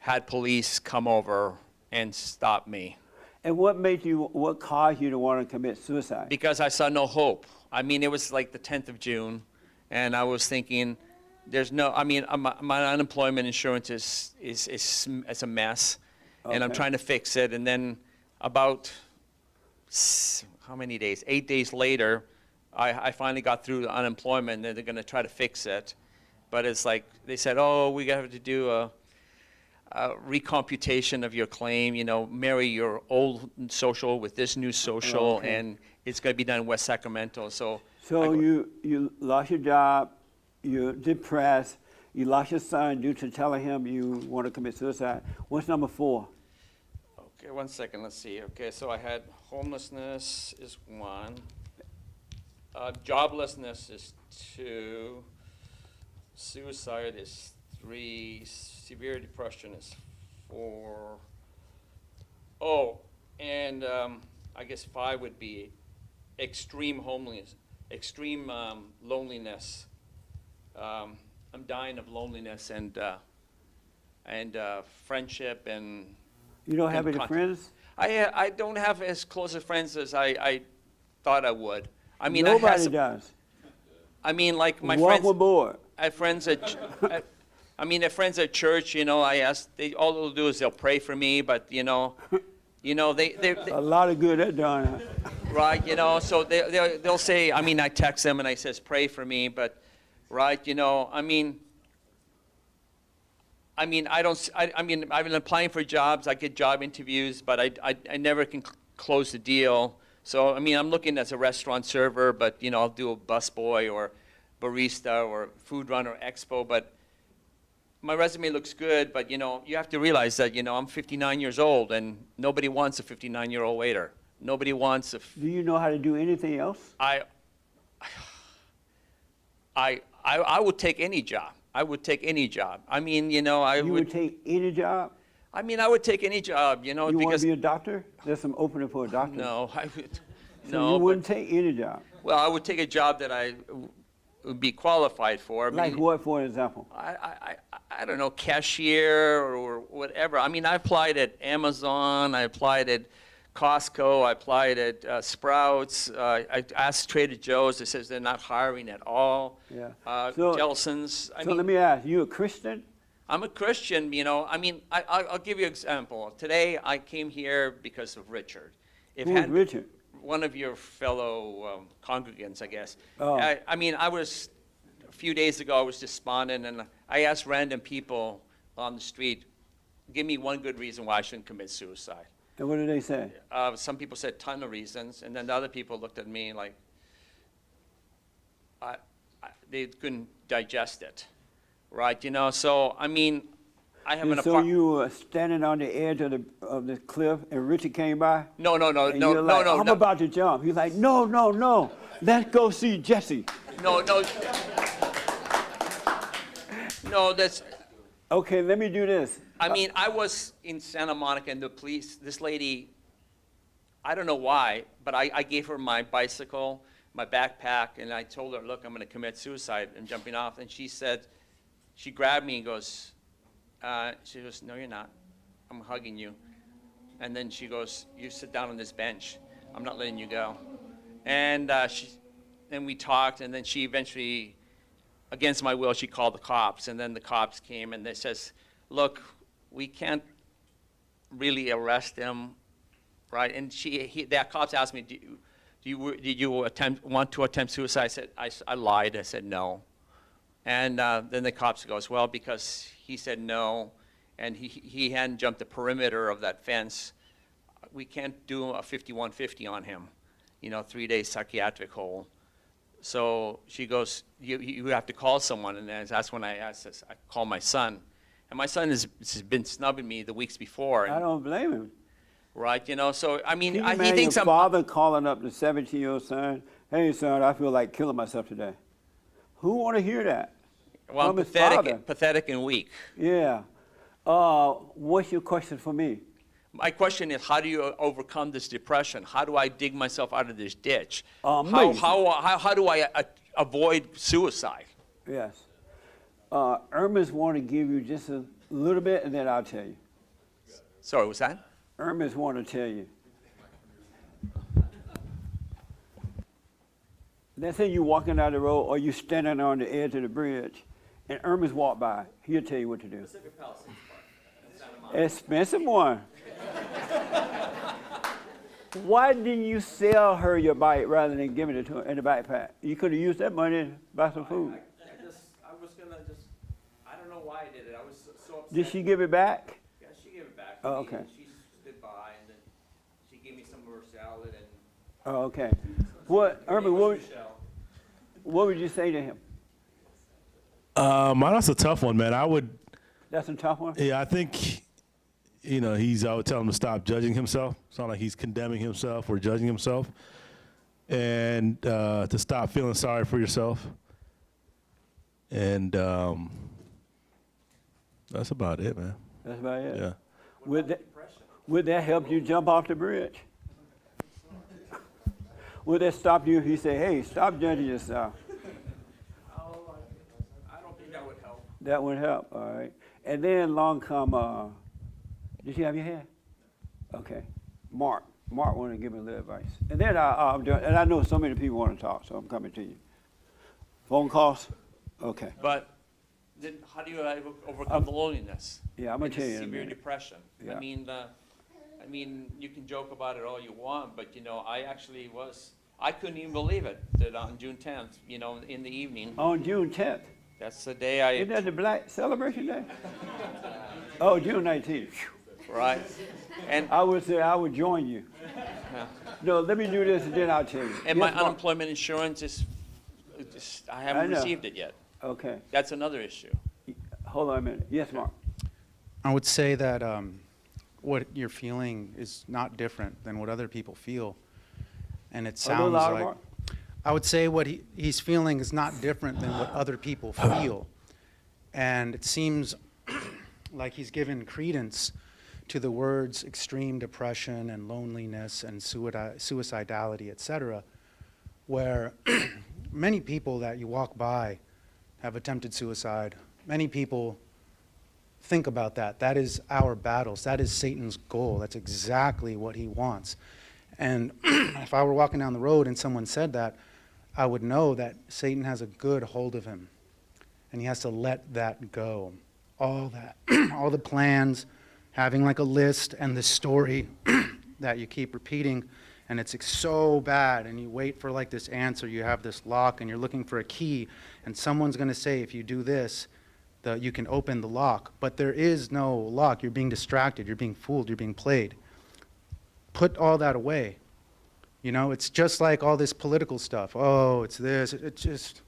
had police come over and stop me And what caused you to want to commit suicide? because I saw no hope. It was like the 10th of June, and I was thinking, there's no, my unemployment insurance is a mess, and I'm Okay. trying to fix it. And then about, how many days? 8 days later, I finally got through the unemployment, and they're going to try to fix it. But it's like, they said, oh, we got to do a recomputation of your claim, marry your old social with this new social, Okay. and it's going to be done in West Sacramento. So You lost your job, you're depressed, you lost your son due to telling him you want to commit suicide. What's number 4? Okay, 1 second, let's see. Okay, so I had homelessness is 1. Joblessness is 2. Suicide is 3. Severe depression is 4. Oh, and I guess 5 would be extreme loneliness. I'm dying of loneliness and friendship and. You don't have and any friends? I don't have as close of friends as I thought I would. I mean, Nobody does. I mean, like my Welcome friends. aboard. I have friends at friends at church. You know, I ask. All they'll do is they'll pray for me, but they A lot of good that done. right. You know, so they'll say. I mean, I text them and I says pray for me, but right. You know, I mean, I don't. I mean, I've been applying for jobs. I get job interviews, but I never can close the deal. So I mean, I'm looking as a restaurant server, but I'll do a busboy or barista or food runner expo. But my resume looks good, but you have to realize that I'm 59 years old, and nobody wants a 59-year-old waiter. Nobody wants a. Do you know how to do anything else? I would take any job. I would take any job. I mean, I You would take any job? I mean, I would take any job, You want because to be a doctor? There's some opening for a doctor. no, I would. So No, you but, wouldn't take any job? well, I would take a job that I would be qualified for. I Like mean, what, for example? I don't know, cashier or whatever. I mean, I applied at Amazon. I applied at Costco. I applied at Sprouts. I asked Trader Joe's. It says they're not hiring at all. Yeah. Jelson's. I So mean, let me ask, you a Christian? I'm a Christian, I mean, I'll give you an example. Today, I came here because of Richard. Who's Richard? One of your fellow congregants, I guess. Oh. I mean, a few days ago, I was despondent, and I asked random people on the street, give me one good reason why I shouldn't commit suicide. And what did they say? Some people said a ton of reasons, and then the other people looked at me like they couldn't digest it, right? So, I mean, I have an And so apartment. you were standing on the edge of the cliff, and Richard came by? No, And you're like, I'm no. about to jump. He's like, no. Let's go see Jesse. No, that's, Okay, let me do this. I mean, I was in Santa Monica and the police, this lady, I don't know why, but I gave her my bicycle, my backpack, and I told her, look, I'm going to commit suicide and jumping off. And she grabbed me and goes, no, you're not. I'm hugging you. And then she goes, you sit down on this bench. I'm not letting you go. And then we talked, and then she eventually, against my will, she called the cops. And then the cops came, and they says, look, we can't really arrest him, right? And the cops asked me, did you want to attempt suicide? I said, I lied. I said no. And then the cops goes, well, because he said no, and he hadn't jumped the perimeter of that fence, we can't do a 5150 on him, 3-day psychiatric hold. So she goes, you have to call someone, and that's when I called my son. And my son has been snubbing me the weeks before. I don't blame him. Right, so, I mean, Can you he imagine thinks your I'm. father calling up the 17-year-old son, hey, son, I feel like killing myself today. Who want to hear that? Well, I'm From his father. pathetic and weak. Yeah. What's your question for me? My question is, how do you overcome this depression? How do I dig myself out of this ditch? Amazing. How do I avoid suicide? Yes. Irma's want to give you just a little bit, and then I'll tell you. Sorry, what's that? Irma's want to tell you. Let's say you're walking down the road, or you're standing on the edge of the bridge, and Irma's walk by. He'll tell you what to do. Expensive one. Why didn't you sell her your bike rather than giving it to her in the backpack? You could have used that money to buy some food. I don't know why I did it. I was so upset. Did she give it back? Yeah, she gave it back Oh, to me, okay. and she stood by, and then she gave me some of her salad, and Oh, okay. What, Irma, what would you say to him? That's a tough one, man. That's a tough one? I think, I would tell him to stop judging himself. It's not like he's condemning himself or judging himself. And to stop feeling sorry for yourself. And that's about it, man. That's about it? Yeah. Would that help you jump off the bridge? Would that stop you if you say, hey, stop judging yourself? I don't think that would help. That would help, all right. And then along come, did you have your hand? Okay. Mark wanted to give me a little advice. And then I'm doing, and I know so many people want to talk, so I'm coming to you. Phone calls? Okay. But then how do you overcome the loneliness? Yeah, I'm going to tell you in a Severe minute. depression. Yeah. I mean, you can joke about it all you want, but I couldn't even believe it, that on June 10th, in the evening, On June 10th. that's the day Isn't that the Black Celebration Day? Oh, June 19th. right? And, I would say I would join you. No, let me do this and then I'll tell you. and my Yes, Mark. unemployment insurance I haven't know. received it yet. Okay. That's another issue. Hold on a minute. Yes, Mark. I would say that what you're feeling is not different than what other people feel. And it A little sounds louder, like, Mark. I would say what he's feeling is not different than what other people feel. And it seems like he's given credence to the words extreme depression and loneliness and suicidality, etc., where many people that you walk by have attempted suicide. Many people think about that. That is our battles. That is Satan's goal. That's exactly what he wants. And if I were walking down the road and someone said that, I would know that Satan has a good hold of him. And he has to let that go. All that, all the plans, having like a list and the story that you keep repeating, and it's so bad, and you wait for like this answer, you have this lock, and you're looking for a key, and someone's going to say, if you do this, you can open the lock. But there is no lock. You're being distracted. You're being fooled. You're being played. Put all that away. It's just like all this political stuff. Oh, it's this. It just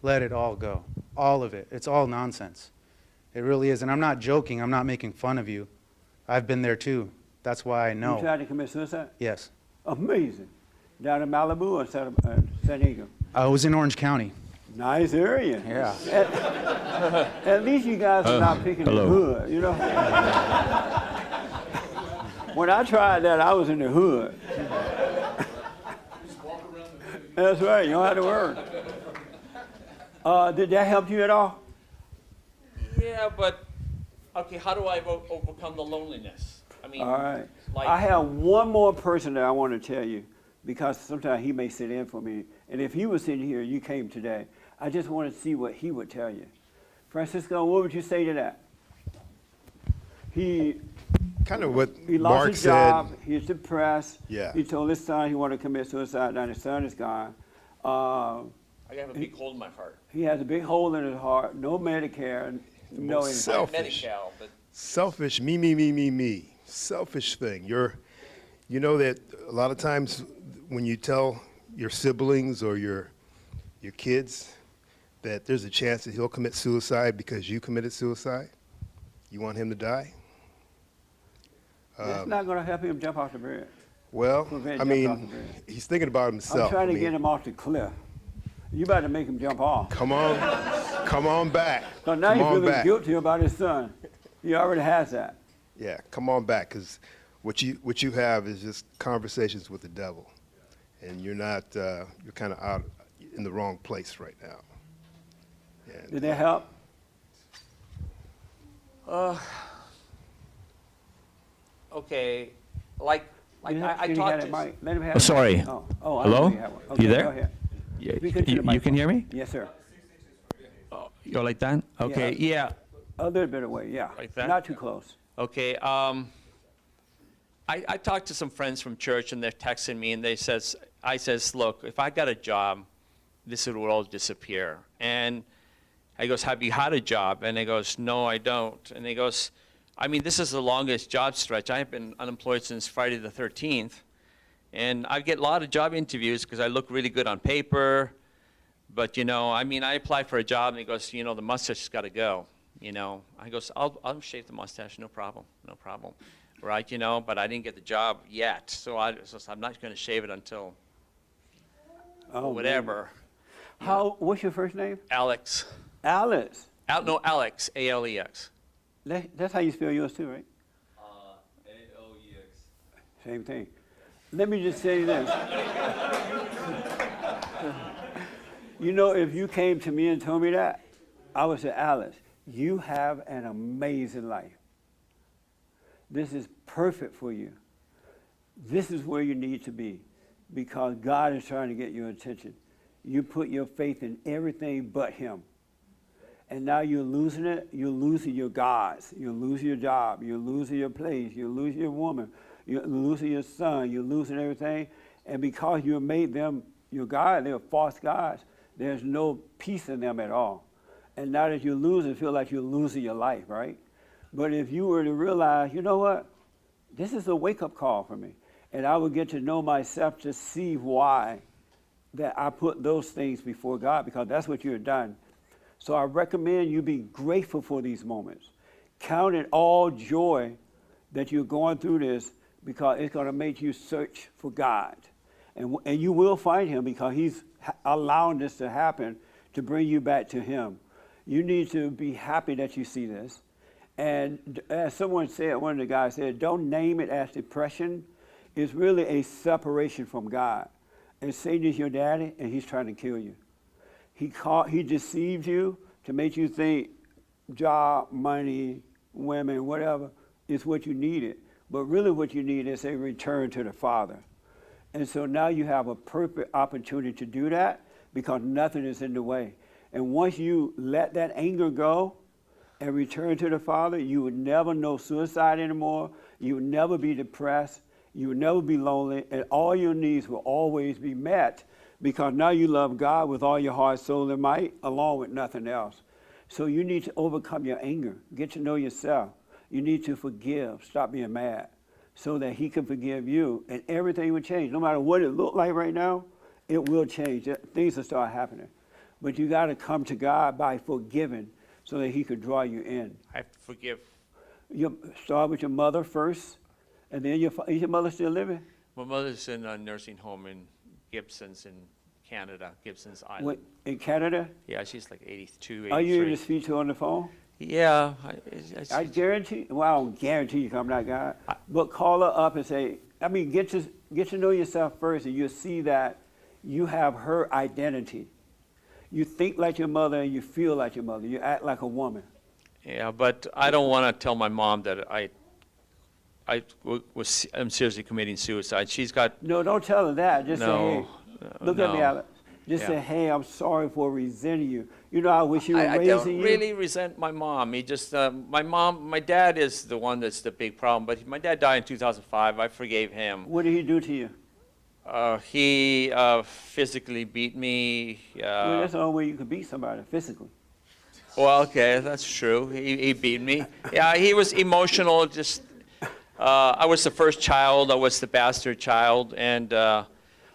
let it all go. All of it. It's all nonsense. It really is. And I'm not joking. I'm not making fun of you. I've been there too. That's why I know. You tried to commit suicide? Yes. Amazing. Down in Malibu or San Diego? I was in Orange County. Nice area. Yeah. At least you guys are not picking the hood, When I tried that, I was in the hood. That's right. You don't have to worry. Did that help you at all? Yeah, but, okay, how do I overcome the loneliness? I mean, All right. like, I have one more person that I want to tell you, because sometimes he may sit in for me. And if he was sitting here, you came today, I just want to see what he would tell you. Francisco, what would you say to that? He Kind of what lost Mark his said. job. He's depressed. Yeah. He told his son he wanted to commit suicide. Now his son is gone. I have a big hole in my heart. He has a big hole in his heart. No Medicare. No anything. Selfish. Medi-Cal, but Selfish, me. Selfish thing. You know that a lot of times when you tell your siblings or your kids that there's a chance that he'll commit suicide because you committed suicide, you want him to die? That's not going to help him jump off the bridge. Well, Prevent I jumping off the mean, bridge. he's thinking about himself. I'm trying to I mean, get him off the cliff. You better make him jump off. Come on back. So now Come he's on feeling back. guilty about his son. He already has that. Yeah, come on back, because what you have is just conversations with the devil, and you're not. You're kind of out in the wrong place right now. And, Did that help? okay, like I Can you talked have to. that mic? Let him have Oh, sorry. it. Oh, I Hello? know you have one. Okay, You there? Go ahead. Yeah, Speak into the you can microphone. hear me? Yes, sir. You're like that? Okay, yeah. A little bit away, yeah. Like that? Not too close. Okay, I talked to some friends from church, and they're texting me, and I says, look, if I got a job, this would all disappear. And I goes, have you had a job? And he goes, no, I don't. And he goes, I mean, this is the longest job stretch. I've been unemployed since Friday the 13th. And I get a lot of job interviews because I look really good on paper. But, I mean, I applied for a job, and he goes, the mustache has got to go. I goes, I'll shave the mustache, no problem. Right, but I didn't get the job yet. So I'm not going to shave it until whatever. What's your first name? Alex. Alex. No, Alex, A-L-E-X. That's how you spell yours too, right? A-O-E-X. Same thing. Let me just say this. If you came to me and told me that, I would say, Alex, You have an amazing life. This is perfect for you. This is where you need to be because God is trying to get your attention. You put your faith in everything but him. And now you're losing it. You're losing your gods. You're losing your job. You're losing your place. You're losing your woman. You're losing your son. You're losing everything. And because you made them your God, they're false gods. There's no peace in them at all. And now that you're losing, feel like you're losing your life, right? But if you were to realize, you know what? This is a wake-up call for me. And I would get to know myself to see why that I put those things before God, because that's what you've done. So I recommend you be grateful for these moments. Count it all joy that you're going through this, because it's going to make you search for God. And you will find him, because he's allowing this to happen to bring you back to him. You need to be happy that you see this. And as someone said, one of the guys said, don't name it as depression. It's really a separation from God. And Satan is your daddy, and he's trying to kill you. He deceived you to make you think job, money, women, whatever is what you needed. But really what you need is a return to the Father. And so now you have a perfect opportunity to do that, because nothing is in the way. And once you let that anger go and return to the Father, you would never know suicide anymore. You would never be depressed. You would never be lonely. And all your needs will always be met, because now you love God with all your heart, soul, and might, along with nothing else. So you need to overcome your anger. Get to know yourself. You need to forgive. Stop being mad, so that he can forgive you, and everything will change. No matter what it looked like right now, it will change. Things will start happening. But you got to come to God by forgiving, so that he could draw you in. I forgive. You start with your mother first, and then is your mother still living? My mother's in a nursing home in Gibson's in Canada, Gibson's Island. What, in Canada? Yeah, she's like 82, 83. Are you able to speak to her on the phone? Yeah. I guarantee, well, I don't guarantee you, 'cause I'm not God, but call her up and say, get to know yourself first, and you'll see that you have her identity. You think like your mother, and you feel like your mother. You act like a woman. Yeah, but I don't want to tell my mom that I'm seriously committing suicide. She's got... No, don't tell her that. Just say, hey, look at me, no. Alex. Just say, hey, I'm sorry for resenting you. You know, I wish you were I raising don't you. really resent my mom. He just, my dad is the one that's the big problem, but my dad died in 2005. I forgave him. What did he do to you? He physically beat me. Well, that's the only way you could beat somebody, physically. Well, okay, that's true. He beat me. Yeah, he was emotional. Just, I was the first child. I was the bastard child, and.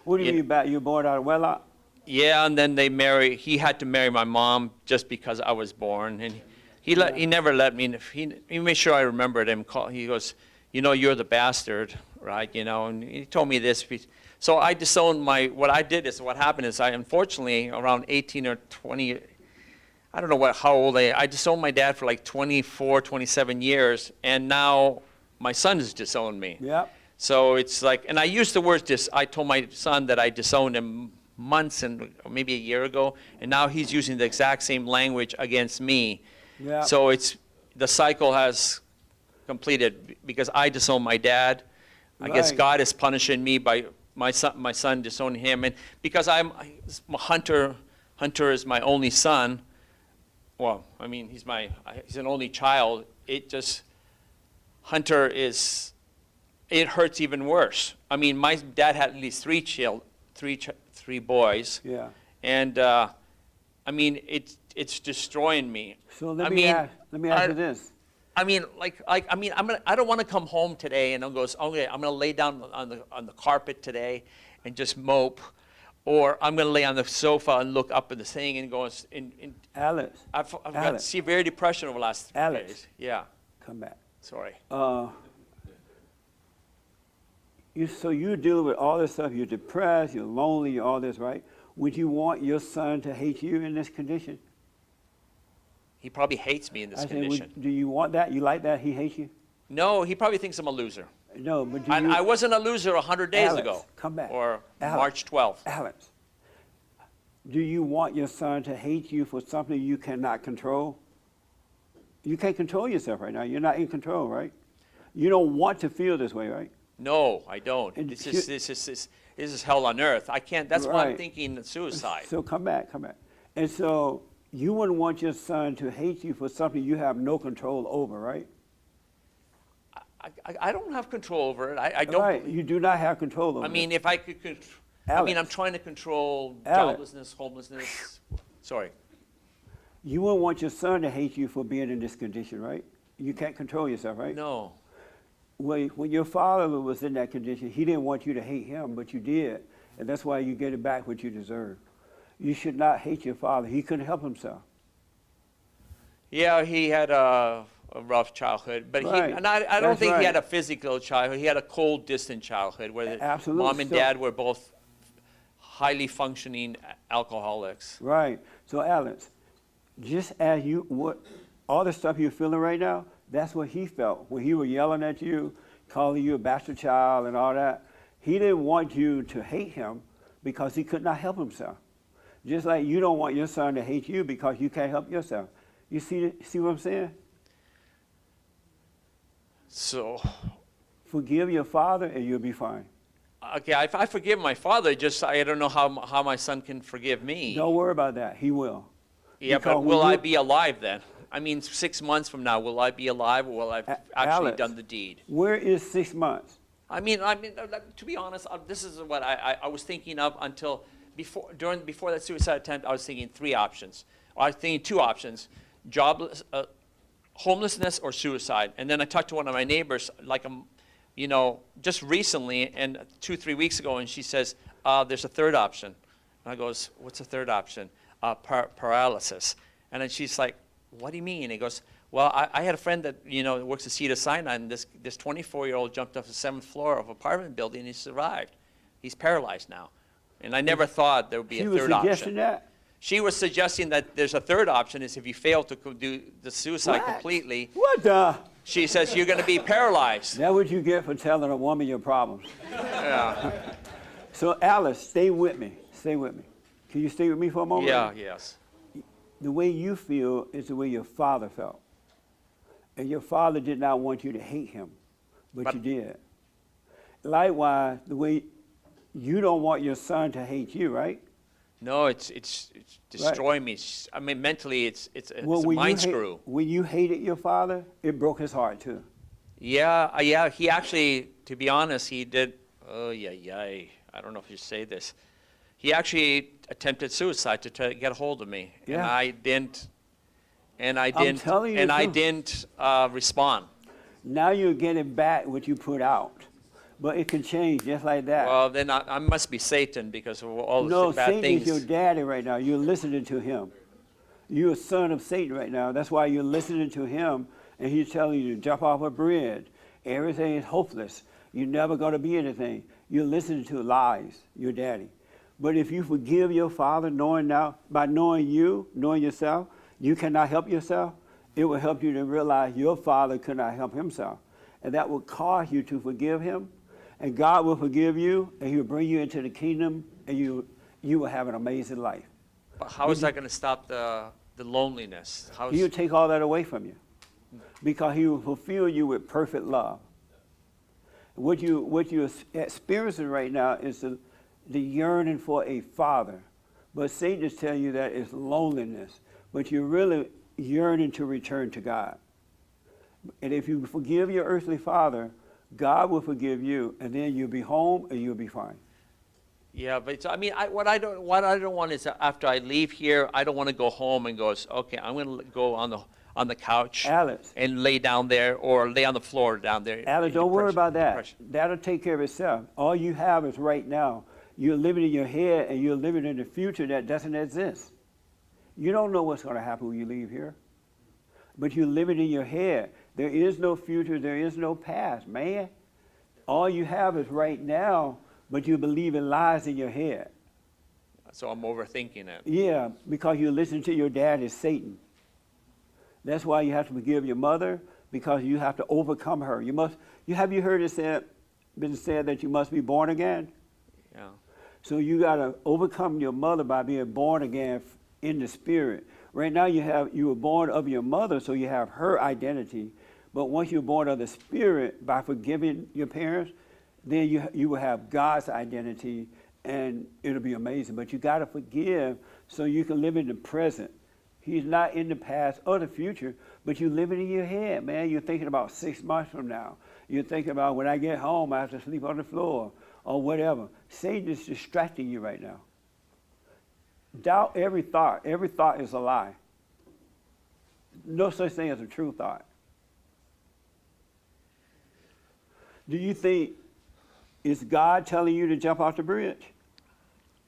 What do you mean you were born out of wedlock? Yeah, and then he had to marry my mom just because I was born, and he never let me. He made sure I remembered him. He goes, you know, you're the bastard, right? You know, and he told me this. So I disowned what happened is I unfortunately around 18 or 20. I don't know how old I disowned my dad for like 24, 27 years, and now my son has disowned me. Yeah. So it's like, and I used the word I told my son that I disowned him months and maybe a year ago, and now he's using the exact same language against me. Yeah. So the cycle has completed, because I disowned my dad. I guess God is punishing me by my son disowning him, and because Hunter is my only son. Well, I mean, he's an only child. Hunter is. It hurts even worse. I mean, my dad had at least three boys. Yeah. And I mean, it's destroying me. So let me ask you this. I mean, I don't want to come home today and okay, I'm going to lay down on the carpet today and just mope, or I'm going to lay on the sofa and look up at the thing and go. Alex. I've got severe depression over the last 3 days. Yeah. Come back. Sorry. So you're dealing with all this stuff. You're depressed. You're lonely. You're all this, right? Would you want your son to hate you in this condition? He probably hates me in this condition. Do you want that? You like that he hates you? No, he probably thinks I'm a loser. No, but I wasn't a loser 100 days ago. Come back. Or March 12th. Alex, do you want your son to hate you for something you cannot control? You can't control yourself right now. You're not in control, right? You don't want to feel this way, right? No, I don't. And This is hell on earth. I can't. That's why I'm Right. thinking suicide. So come back. And so you wouldn't want your son to hate you for something you have no control over, right? I don't have control over it. I don't. Right. You do not have control over I mean, it. if I could, I Alex. mean, I'm trying to control Alex. joblessness, homelessness. Sorry. You wouldn't want your son to hate you for being in this condition, right? You can't control yourself, right? No. When your father was in that condition, he didn't want you to hate him, but you did. And that's why you get it back what you deserve. You should not hate your father. He couldn't help himself. Yeah, he had a rough childhood, but Right. and I don't That's think he had right. a physical childhood. He had a cold, distant childhood where the Absolutely. mom and So- dad were both highly functioning alcoholics. Right. So, Alex, just as all the stuff you're feeling right now, that's what he felt when he was yelling at you, calling you a bastard child and all that. He didn't want you to hate him because he could not help himself. Just like you don't want your son to hate you because you can't help yourself. You see what I'm saying? So, Forgive your father and you'll be fine. okay, I forgive my father. Just I don't know how my son can forgive me. Don't worry about that. He will. Yeah, Because but when will I you- be alive then? I mean, 6 months from now, will I be alive, or will I have actually Alex, done the deed? Where is 6 months? I mean, to be honest, this is what I was thinking of until before that suicide attempt. I was thinking 3 options. I was thinking 2 options: jobless, homelessness, or suicide. And then I talked to one of my neighbors, just recently, and 2-3 weeks ago, and she says, "There's a third option." And I goes, "What's the third option?" Paralysis. And then she's like, "What do you mean?" And he goes, "Well, I had a friend that works at Cedar Sinai, and this 24-year-old jumped off the 7th floor of an apartment building, and he survived. He's paralyzed now." And I never thought there would be She a was third suggesting option. that? She was suggesting that there's a third option is if you fail to do the suicide What? completely, What the? she says you're going to be paralyzed. That's what you get for telling a woman your problems. Yeah. So, Alice, stay with me. Stay with me. Can you stay with me for a moment? Yeah, yes. The way you feel is the way your father felt. And your father did not want you to hate him, but you did. Likewise, the way you don't want your son to hate you, right? No, it's destroying me. I mean, mentally, it's a when mind screw. When you hated your father, it broke his heart too. Yeah. He actually, to be honest, he did. Oh yeah. I don't know if you say this. He actually attempted suicide to try to get a hold of me, Yeah. and I didn't. I'm telling you And the I truth. didn't respond. Now you're getting back what you put out. But it can change just like that. Well, then I must be Satan because of all the No, bad Satan things. is your daddy right now. You're listening to him. You're a son of Satan right now. That's why you're listening to him, and he's telling you to jump off a bridge. Everything is hopeless. You're never going to be anything. You're listening to lies, your daddy. But if you forgive your father, by knowing yourself, you cannot help yourself, it will help you to realize your father could not help himself. And that will cause you to forgive him. And God will forgive you, and he'll bring you into the kingdom, and you will have an amazing life. But how is that going to stop the loneliness? He'll take all that away from you because he will fulfill you with perfect love. What you're experiencing right now is the yearning for a father. But Satan is telling you that it's loneliness. But you're really yearning to return to God. And if you forgive your earthly father, God will forgive you, and then you'll be home and you'll be fine. Yeah, but I mean, what I don't want is after I leave here, I don't want to go home and go, okay, I'm going to go on the couch Alex, and lay down there or lay on the floor down there. Alex, don't worry about that. That'll take care of itself. All you have is right now. You're living in your head, and you're living in the future that doesn't exist. You don't know what's going to happen when you leave here. But you're living in your head. There is no future. There is no past, man. All you have is right now, but you believe in lies in your head. So I'm overthinking it. Yeah, because you listen to your dad is Satan. That's why you have to forgive your mother, because you have to overcome her. Have you heard it been said that you must be born again? Yeah. So you got to overcome your mother by being born again in the spirit. Right now you were born of your mother, so you have her identity. But once you're born of the Spirit, by forgiving your parents, then you will have God's identity, and it'll be amazing. But you got to forgive so you can live in the present. He's not in the past or the future, but you're living in your head, man. You're thinking about 6 months from now. You're thinking about when I get home, I have to sleep on the floor or whatever. Satan is distracting you right now. Doubt every thought. Every thought is a lie. No such thing as a true thought. Do you think it's God telling you to jump off the bridge?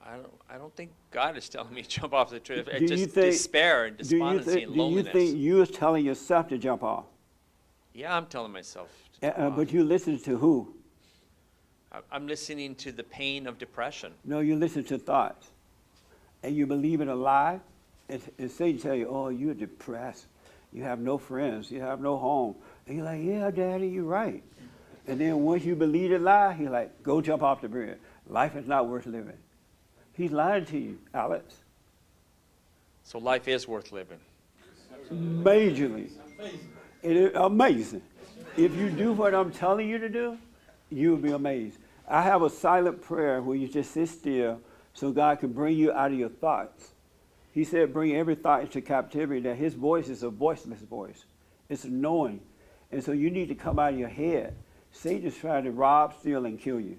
I don't think God is telling me to jump off the cliff. It's Do just you think- despair and despondency and loneliness. Do you think you're telling yourself to jump off? Yeah, I'm telling myself to jump off. But you listen to who? I'm listening to the pain of depression. No, you listen to thoughts. And you believe in a lie. And Satan tell you, oh, you're depressed. You have no friends. You have no home. And you're like, yeah, Daddy, you're right. And then once you believe the lie, he's like, go jump off the bridge. Life is not worth living. He's lying to you, Alex. So life is worth living. Majorly. It is amazing. If you do what I'm telling you to do, you'll be amazed. I have a silent prayer where you just sit still so God can bring you out of your thoughts. He said, bring every thought into captivity, that his voice is a voiceless voice. It's annoying. And so you need to come out of your head. Satan is trying to rob, steal, and kill you.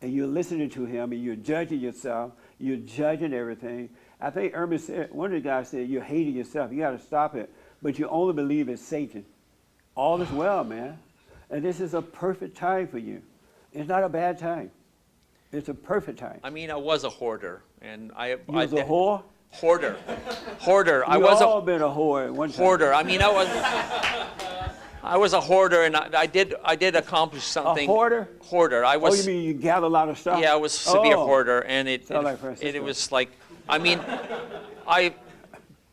And you're listening to him, and you're judging yourself. You're judging everything. I think Irma said, one of the guys said, you're hating yourself. You got to stop it. But you only believe it's Satan. All is well, man. And this is a perfect time for you. It's not a bad time. It's a perfect time. I mean, I was a hoarder, and You was a whore? Hoarder. Hoarder. We've all been a whore at one time. Hoarder. I mean, I was a hoarder, and I did accomplish something. A hoarder? Hoarder. I was. Oh, you mean you gather a lot of stuff? Yeah, I was a severe Oh. hoarder, and it was like, I mean, I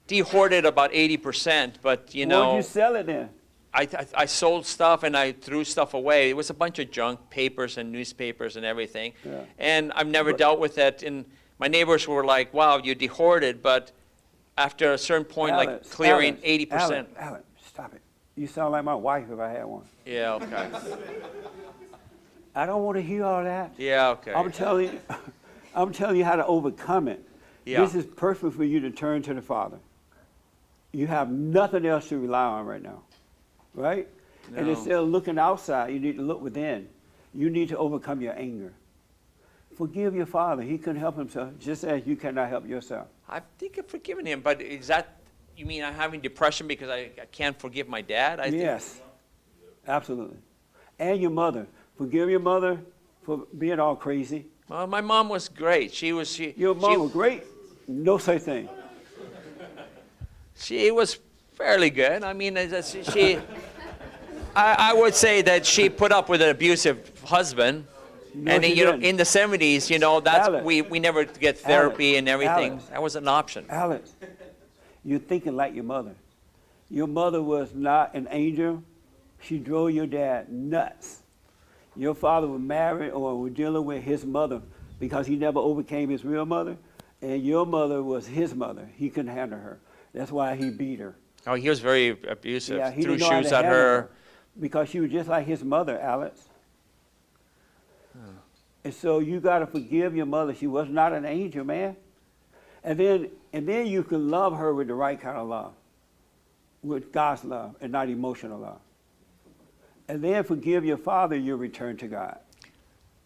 de-hoarded about 80%, but you know. Where'd you sell it then? I sold stuff and I threw stuff away. It was a bunch of junk, papers and newspapers and everything. Yeah. And I've never dealt with it. And my neighbors were like, wow, you de-hoarded, but after a certain point, like clearing 80%. Alex, stop it. You sound like my wife if I had one. Yeah, okay. I don't want to hear all that. Yeah, okay. I'm telling you how to overcome it. Yeah. This is perfect for you to turn to the Father. You have nothing else to rely on right now, right? And No. instead of looking outside, you need to look within. You need to overcome your anger. Forgive your father. He couldn't help himself, just as you cannot help yourself. I think I've forgiven him, but is that, you mean I'm having depression because I can't forgive my dad? Yes, absolutely. And your mother. Forgive your mother for being all crazy. Well, my mom was great. Your mom was great? No such thing. She was fairly good. I mean, I would say that she put up with an abusive husband. No, and she you know, didn't. in the 70s, you know, that's Alex. we never get therapy Alex. and everything. Alex. That was an option. Alex, you're thinking like your mother. Your mother was not an angel. She drove your dad nuts. Your father was married or was dealing with his mother because he never overcame his real mother. And your mother was his mother. He couldn't handle her. That's why he beat her. Oh, he was very abusive. Yeah, he Threw didn't know how shoes to at handle her. because she was just like his mother, Alex. And so you got to forgive your mother. She was not an angel, man. And then you can love her with the right kind of love, with God's love and not emotional love. And then forgive your father, you'll return to God.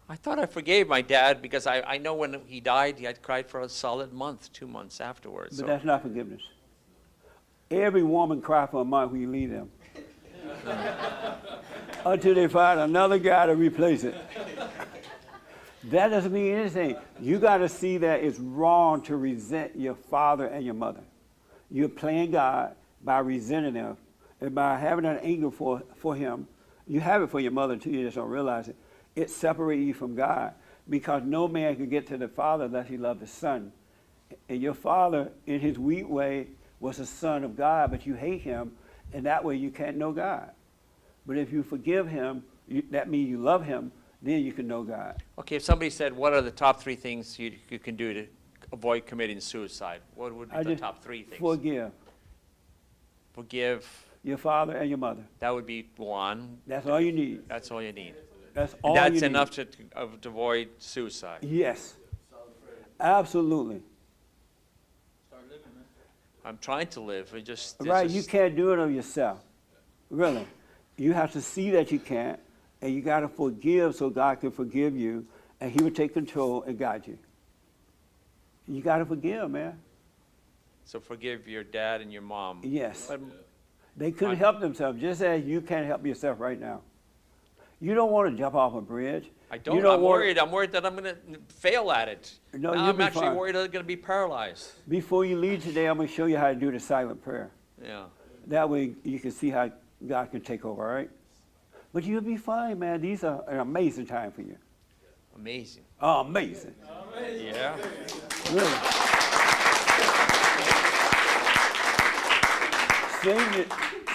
I thought I forgave my dad because I know when he died, he had cried for a solid month, 2 months afterwards. But So. that's not forgiveness. Every woman cries for a month when you leave them. Until they find another guy to replace it. That doesn't mean anything. You got to see that it's wrong to resent your father and your mother. You're playing God by resenting them and by having an anger for him. You have it for your mother too, you just don't realize it. It separates you from God because no man can get to the Father unless he loved the Son. And your father, in his weak way, was a son of God, but you hate him, and that way you can't know God. But if you forgive him, that means you love him, then you can know God. Okay, if somebody said, what are the top 3 things you can do to avoid committing suicide? What would be the just top 3 things? Forgive Forgive, your father and your mother. that would be 1. That's all you need. That's all you need. That's And all that's you need. enough to avoid suicide. Yes. Absolutely. I'm trying to live. It just it's Right, just- you can't do it on yourself. Really. You have to see that you can't, and you got to forgive so God can forgive you, and He will take control and guide you. You got to forgive, man. So forgive your dad and your mom. Yes. But They couldn't I'm- help themselves, just as you can't help yourself right now. You don't want to jump off a bridge. I You don't. don't I'm want- worried. I'm worried that I'm going to fail at it. No, Now you'll I'm be actually fine. worried I'm going to be paralyzed. Before you leave today, I'm going to show you how to do the silent prayer. Yeah. That way you can see how God can take over, all right? But you'll be fine, man. These are an amazing time for you. Amazing. Oh, amazing. Yeah. Really.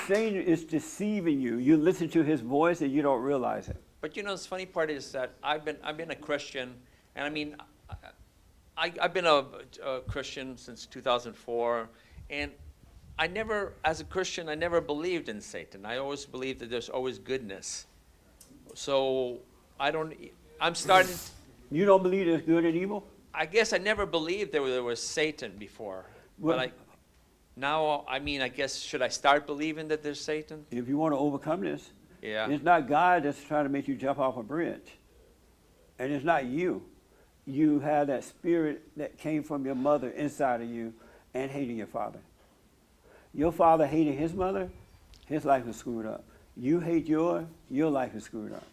Satan is deceiving you. You listen to his voice and you don't realize it. But you know, the funny part is that I've been a Christian, and I mean, I've been a Christian since 2004, and I never, as a Christian, I never believed in Satan. I always believed that there's always goodness. So I'm starting. You don't believe there's good and evil? I guess I never believed there was Satan before, Well- now, I mean, I guess, should I start believing that there's Satan? If you want to overcome this, Yeah. it's not God that's trying to make you jump off a bridge. And it's not you. You have that spirit that came from your mother inside of you and hating your father. Your father hated his mother, his life was screwed up. You hate your life is screwed up.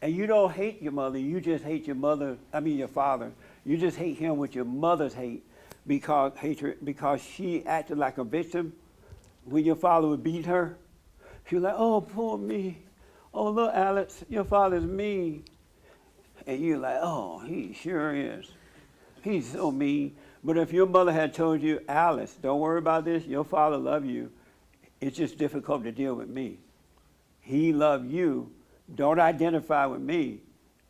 And you don't hate your mother, you just hate your father. You just hate him with your mother's hate because she acted like a victim. When your father would beat her, she was like, oh, poor me. Oh, look, Alex, your father's mean. And you're like, oh, he sure is. He's so mean. But if your mother had told you, Alice, don't worry about this, your father loves you. It's just difficult to deal with me. He loves you. Don't identify with me.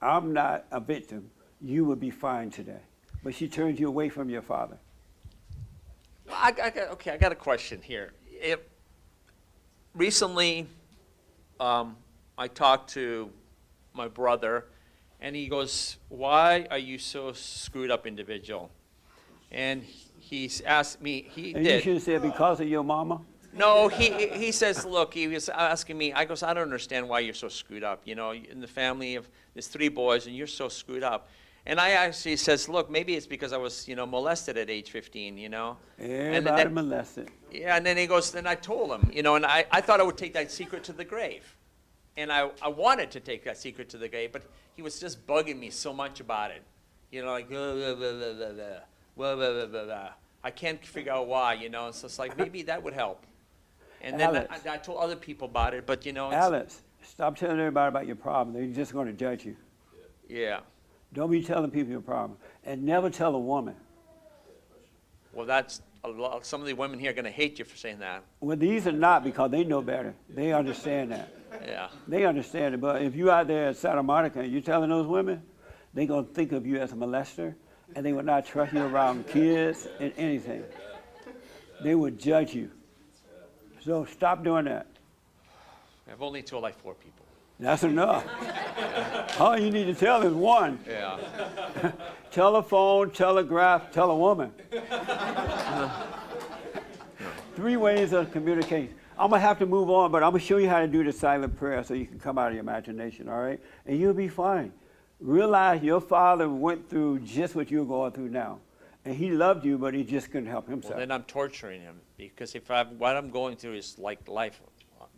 I'm not a victim. You would be fine today. But she turned you away from your father. I got a question here. Recently, I talked to my brother, and he goes, "Why are you so screwed up individual?" And he's asked me. And you should have said because of your mama. No, he says, look, he was asking me. I goes, I don't understand why you're so screwed up. You know, in the family of there's 3 boys, and you're so screwed up. And I actually says, look, maybe it's because I was, molested at age 15, Everybody molested. Yeah, and then he goes, then I told him, and I thought I would take that secret to the grave. And I wanted to take that secret to the grave, but he was just bugging me so much about it. Like, blah, blah, blah, blah, blah, blah, blah, blah, blah, blah. I can't figure out why, so it's like, maybe that would help. And then I told other people about it, but, Alex, stop telling everybody about your problem. They're just going to judge you. Yeah. Don't be telling people your problem. And never tell a woman. Well, that's a lot. Some of the women here are going to hate you for saying that. Well, these are not because they know better. They understand that. Yeah. They understand it. But if you out there at Santa Monica and you're telling those women, they're going to think of you as a molester, and they will not trust you around kids and anything. They will judge you. So stop doing that. I've only told like 4 people. That's enough. All you need to tell is one. Yeah. Telephone, telegraph, tell a woman. 3 ways of communication. I'm going to have to move on, but I'm going to show you how to do the silent prayer so you can come out of your imagination, all right? And you'll be fine. Realize your father went through just what you're going through now. And he loved you, but he just couldn't help himself. Well, then I'm torturing him because what I'm going through is like life,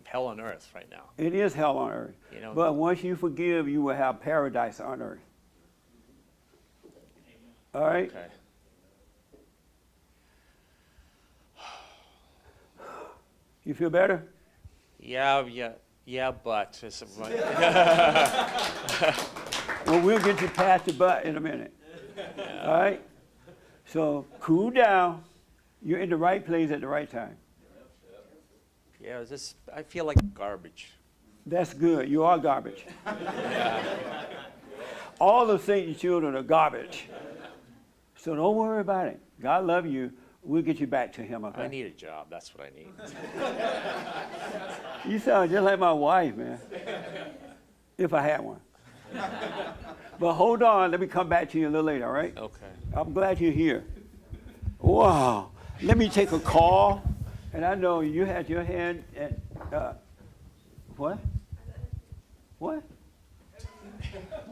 hell on earth right now. It is hell on earth. But once you forgive, you will have paradise on earth. All right? Okay. You feel better? Yeah, but. Well, we'll get you past the butt in a minute. Yeah. All right? So cool down. You're in the right place at the right time. Yeah, I feel like garbage. That's good. You are garbage. Yeah. All of Satan's children are garbage. So don't worry about it. God love you. We'll get you back to him, okay? I need a job. That's what I need. You sound just like my wife, man. If I had one. But hold on. Let me come back to you a little later, all right? Okay. I'm glad you're here. Wow. Let me take a call. And I know you had your hand at, what? What?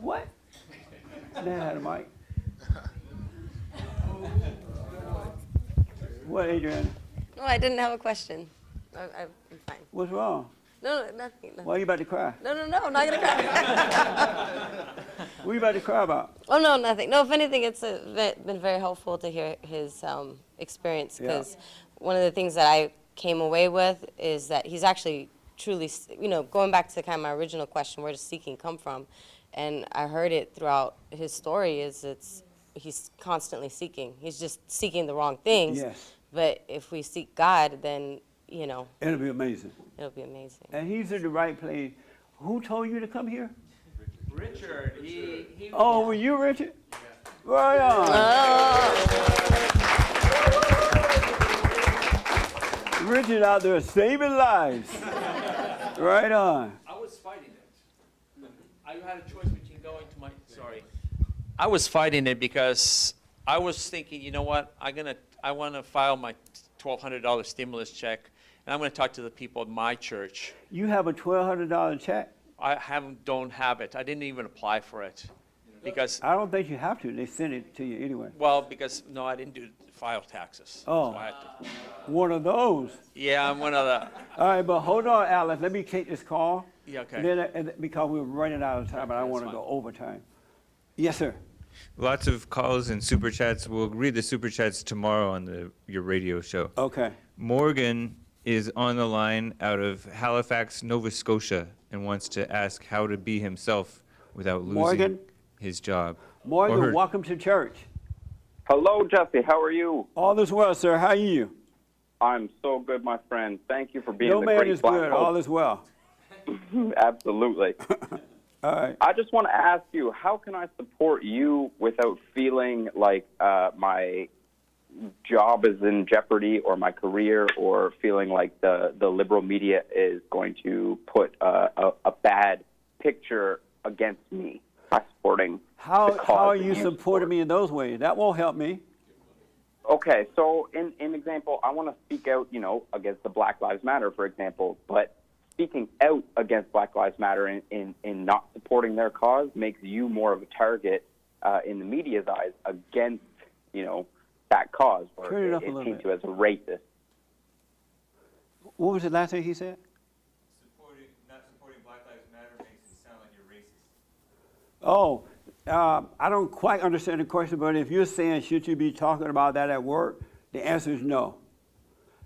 What? Dad had a mic. What, Adrian? No, I didn't have a question. I'm fine. What's wrong? No, nothing. Why are you about to cry? No, I'm not going to cry. What are you about to cry about? Oh, no, nothing. No, if anything, it's been very helpful to hear his experience, because one of the things that I came away with is that he's actually truly, going back to kind of my original question, where does seeking come from? And I heard it throughout his story he's constantly seeking. He's just seeking the wrong things. Yes. But if we seek God, then, it'll be amazing. It'll be amazing. And he's in the right place. Who told you to come here? Richard, Oh, were you Richard? Yeah. Right on. Richard out there saving lives. Right on. I was fighting it. I had a choice between going to I was fighting it because I was thinking, you know what, I want to file my $1,200 stimulus check, and I'm going to talk to the people at my church. You have a $1,200 check? I don't have it. I didn't even apply for it because I don't think you have to. They send it to you anyway. Well, no, I didn't file taxes. Oh, So I had to. One of those. Yeah, I'm one of the. All right, but hold on, Alex. Let me take this call. Yeah, okay. Then, because we're running out of time, and I want to go overtime. Yes, sir. Lots of calls and super chats. We'll read the super chats tomorrow on your radio show. Okay. Morgan is on the line out of Halifax, Nova Scotia, and wants to ask how to be himself without losing Morgan? his job. Morgan, welcome to church. Hello, Jesse. How are you? All is well, sir. How are you? I'm so good, my friend. Thank you for being No the man great is black good. hope. All is well. Absolutely. All right. I just want to ask you, how can I support you without feeling like my job is in jeopardy or my career, or feeling like the liberal media is going to put a bad picture against me by supporting the cause How are that you supporting me in those ways? That won't help me. Okay, so in example, I want to speak out, against the Black Lives Matter, for example, but speaking out against Black Lives Matter in not supporting their cause makes you more of a target in the media's eyes against, that cause, or Turn it up a it's little seen bit. to as a racist. What was the last thing he said? Not supporting Black Lives Matter makes it sound like you're racist. Oh, I don't quite understand the question, but if you're saying should you be talking about that at work, the answer is no.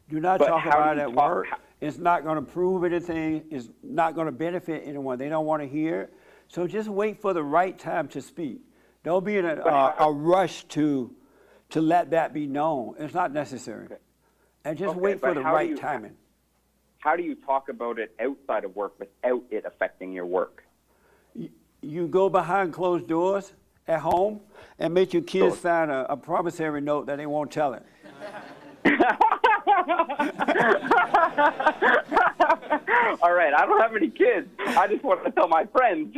Do not But talk how about do it you at talk- work. It's not going to prove anything. It's not going to benefit anyone. They don't want to hear it. So just wait for the right time to speak. Don't be in a rush to let that be known. It's not necessary. Okay. And just Okay, wait for but the how do right you- timing. How do you talk about it outside of work without it affecting your work? You go behind closed doors at home and make your kids sign a promissory note that they won't tell it. All right, I don't have any kids. I just want to tell my friends.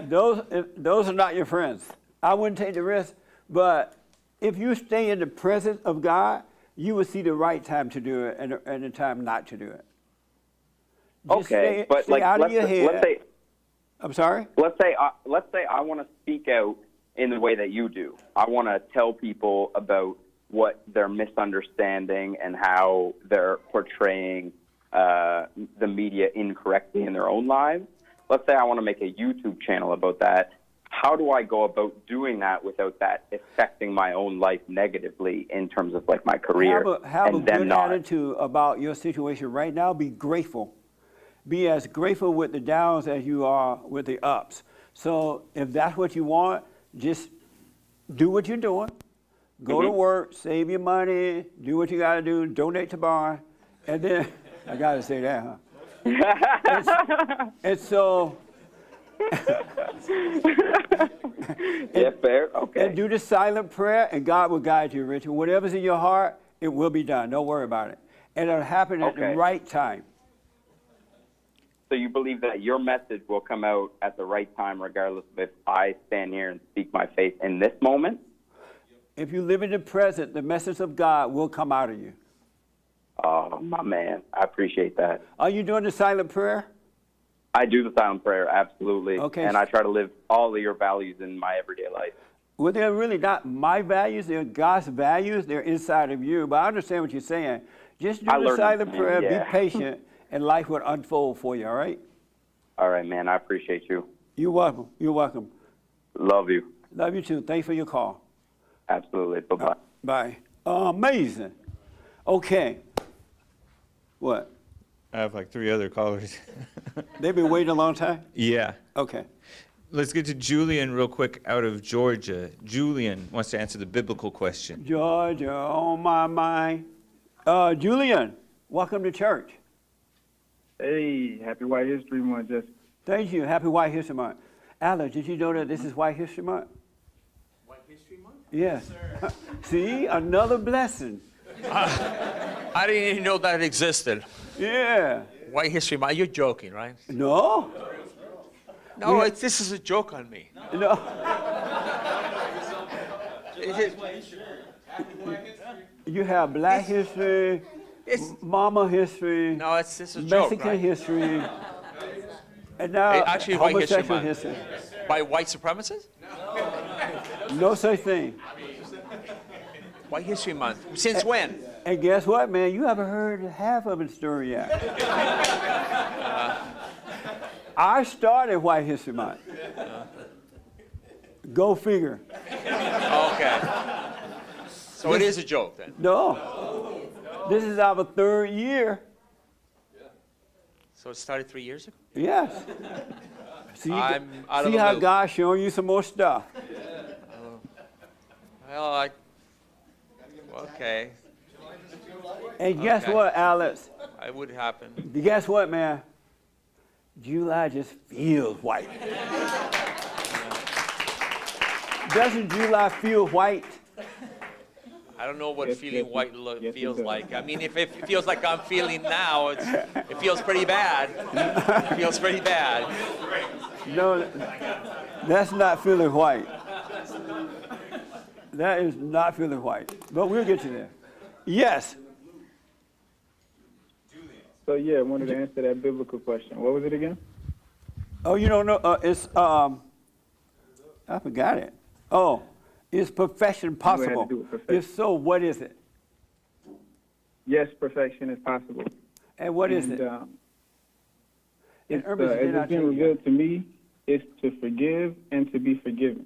Those are not your friends. I wouldn't take the risk, but if you stay in the presence of God, you will see the right time to do it and the time not to do it. Just Okay, but stay out of your head. let's say, I'm sorry? let's say I want to speak out in the way that you do. I want to tell people about what they're misunderstanding and how they're portraying the media incorrectly in their own lives. Let's say I want to make a YouTube channel about that. How do I go about doing that without that affecting my own life negatively in terms of like my career? Have a and then good not? attitude about your situation right now. Be grateful. Be as grateful with the downs as you are with the ups. So if that's what you want, just do what you're doing. Go to work, save your money, do what you got to do, donate to Barn, and then I got to say that, huh? and so Yeah, fair. Okay. And do the silent prayer, and God will guide you, Richard. Whatever's in your heart, it will be done. Don't worry about it. And it'll happen at the Okay. right time. So you believe that your message will come out at the right time, regardless of if I stand here and speak my faith in this moment? If you live in the present, the message of God will come out of you. Oh, my man. I appreciate that. Are you doing the silent prayer? I do the silent prayer, absolutely. Okay. And I try to live all of your values in my everyday life. Well, they're really not my values. They're God's values. They're inside of you. But I understand what you're saying. Just do I the learned silent it, prayer, yeah. be patient, and life will unfold for you, all right? All right, man. I appreciate you. You're welcome. You're welcome. Love you. Love you too. Thanks for your call. Absolutely. Bye-bye. Bye. Amazing. Okay. What? I have like 3 other callers. They've been waiting a long time? Yeah. Okay. Let's get to Julian real quick out of Georgia. Julian wants to answer the biblical question. Georgia, on my mind. Julian, welcome to church. Hey, happy White History Month, Jesse. Thank you. Happy White History Month. Alex, did you know that this is White History Month? White History Month? Yes. See, another blessing. I didn't even know that existed. Yeah. White History Month. You're joking, right? No. No, this is a joke on me. No. You have Black history, Mama history, No, this is a joke, Mexican right? history, and now Actually, White History homosexual Month. history. By white supremacists? No such thing. White History Month. Since when? And guess what, man? You haven't heard half of the story yet. I started White History Month. Go figure. Okay. So it is a joke then? No. This is our 3rd year. So it started 3 years ago? Yes. See, I'm out of see the how loop. God's showing you some more stuff. Well, okay. And guess Okay. what, Alex? It would happen. Guess what, man? July just feels white. Doesn't July feel white? I don't know what Yes, feeling yes, white yes, it feels does. like. I mean, if it feels like I'm feeling now, it feels pretty bad. It feels pretty bad. No, that's not feeling white. That is not feeling white. But we'll get you there. Yes. So yeah, I wanted to answer that biblical question. What was it again? Oh, you don't know? It's I forgot it. Oh, is perfection What had to possible? do with perfection? If so, what is it? Yes, perfection is possible. And what is And, it? And And it's, Urban, as did I it's been tell you? revealed to me, is to forgive and to be forgiven.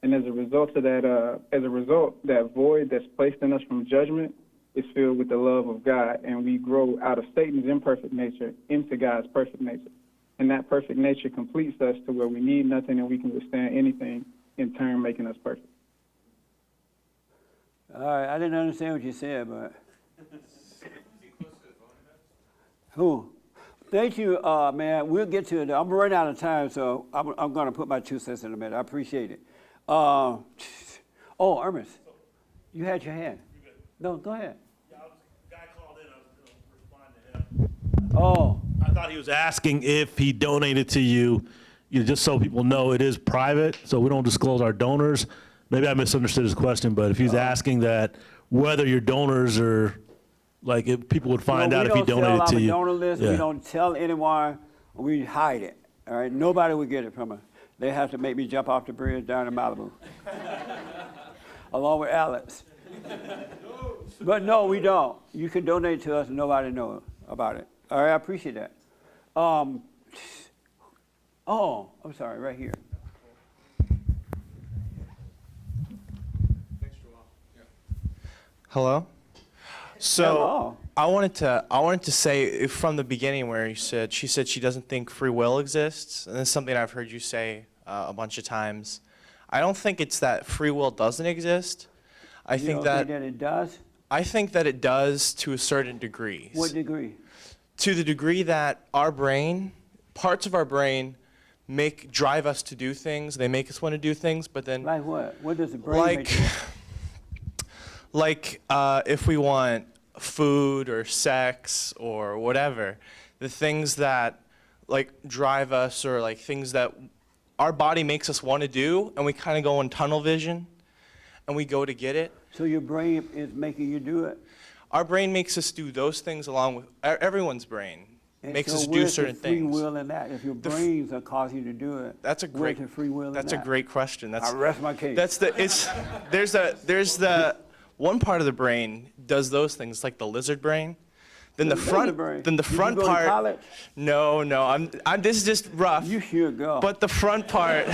And as a result of that, that void that's placed in us from judgment is filled with the love of God, and we grow out of Satan's imperfect nature into God's perfect nature. And that perfect nature completes us to where we need nothing and we can withstand anything, in turn making us perfect. All right, I didn't understand what you said, but. Who? Thank you, man. We'll get to it. I'm running out of time, so I'm going to put my 2 cents in a minute. I appreciate it. Oh, Ernest, you had your hand. No, go ahead. Oh. I thought he was asking if he donated to you, just so people know it is private, so we don't disclose our donors. Maybe I misunderstood his question, but if he's asking that whether your donors are, like, if people would find out if he donated to We you. don't tell our donor list. Yeah. We don't tell anyone. We hide it. All right, nobody will get it from us. They have to make me jump off the bridge down in Malibu, along with Alex. But no, we don't. You can donate to us and nobody knows about it. All right, I appreciate that. I'm sorry, right here. Hello. So Hello. I wanted to say from the beginning where she said she doesn't think free will exists, and this is something I've heard you say a bunch of times. I don't think it's that free will doesn't exist. I You think don't that think that it does? I think that it does to a certain degree. What degree? To the degree that our brain, parts of our brain, drive us to do things. They make us want to do things, but then Like what? What does the brain make you? like if we want food or sex or whatever, the things that like drive us or like things that our body makes us want to do, and we kind of go in tunnel vision and we go to get it. So your brain is making you do it? Our brain makes us do those things along with everyone's brain. And Makes so us do where's certain the free things. will in that? If your brains are causing you to do it, That's a where's great. the free will in That's that? a great question. I rest my case. That's the. It's there's the one part of the brain does those things like the lizard brain. Then the front. Then the Did you front go to part. college? No. I'm. This is just rough. You should go. But the front part.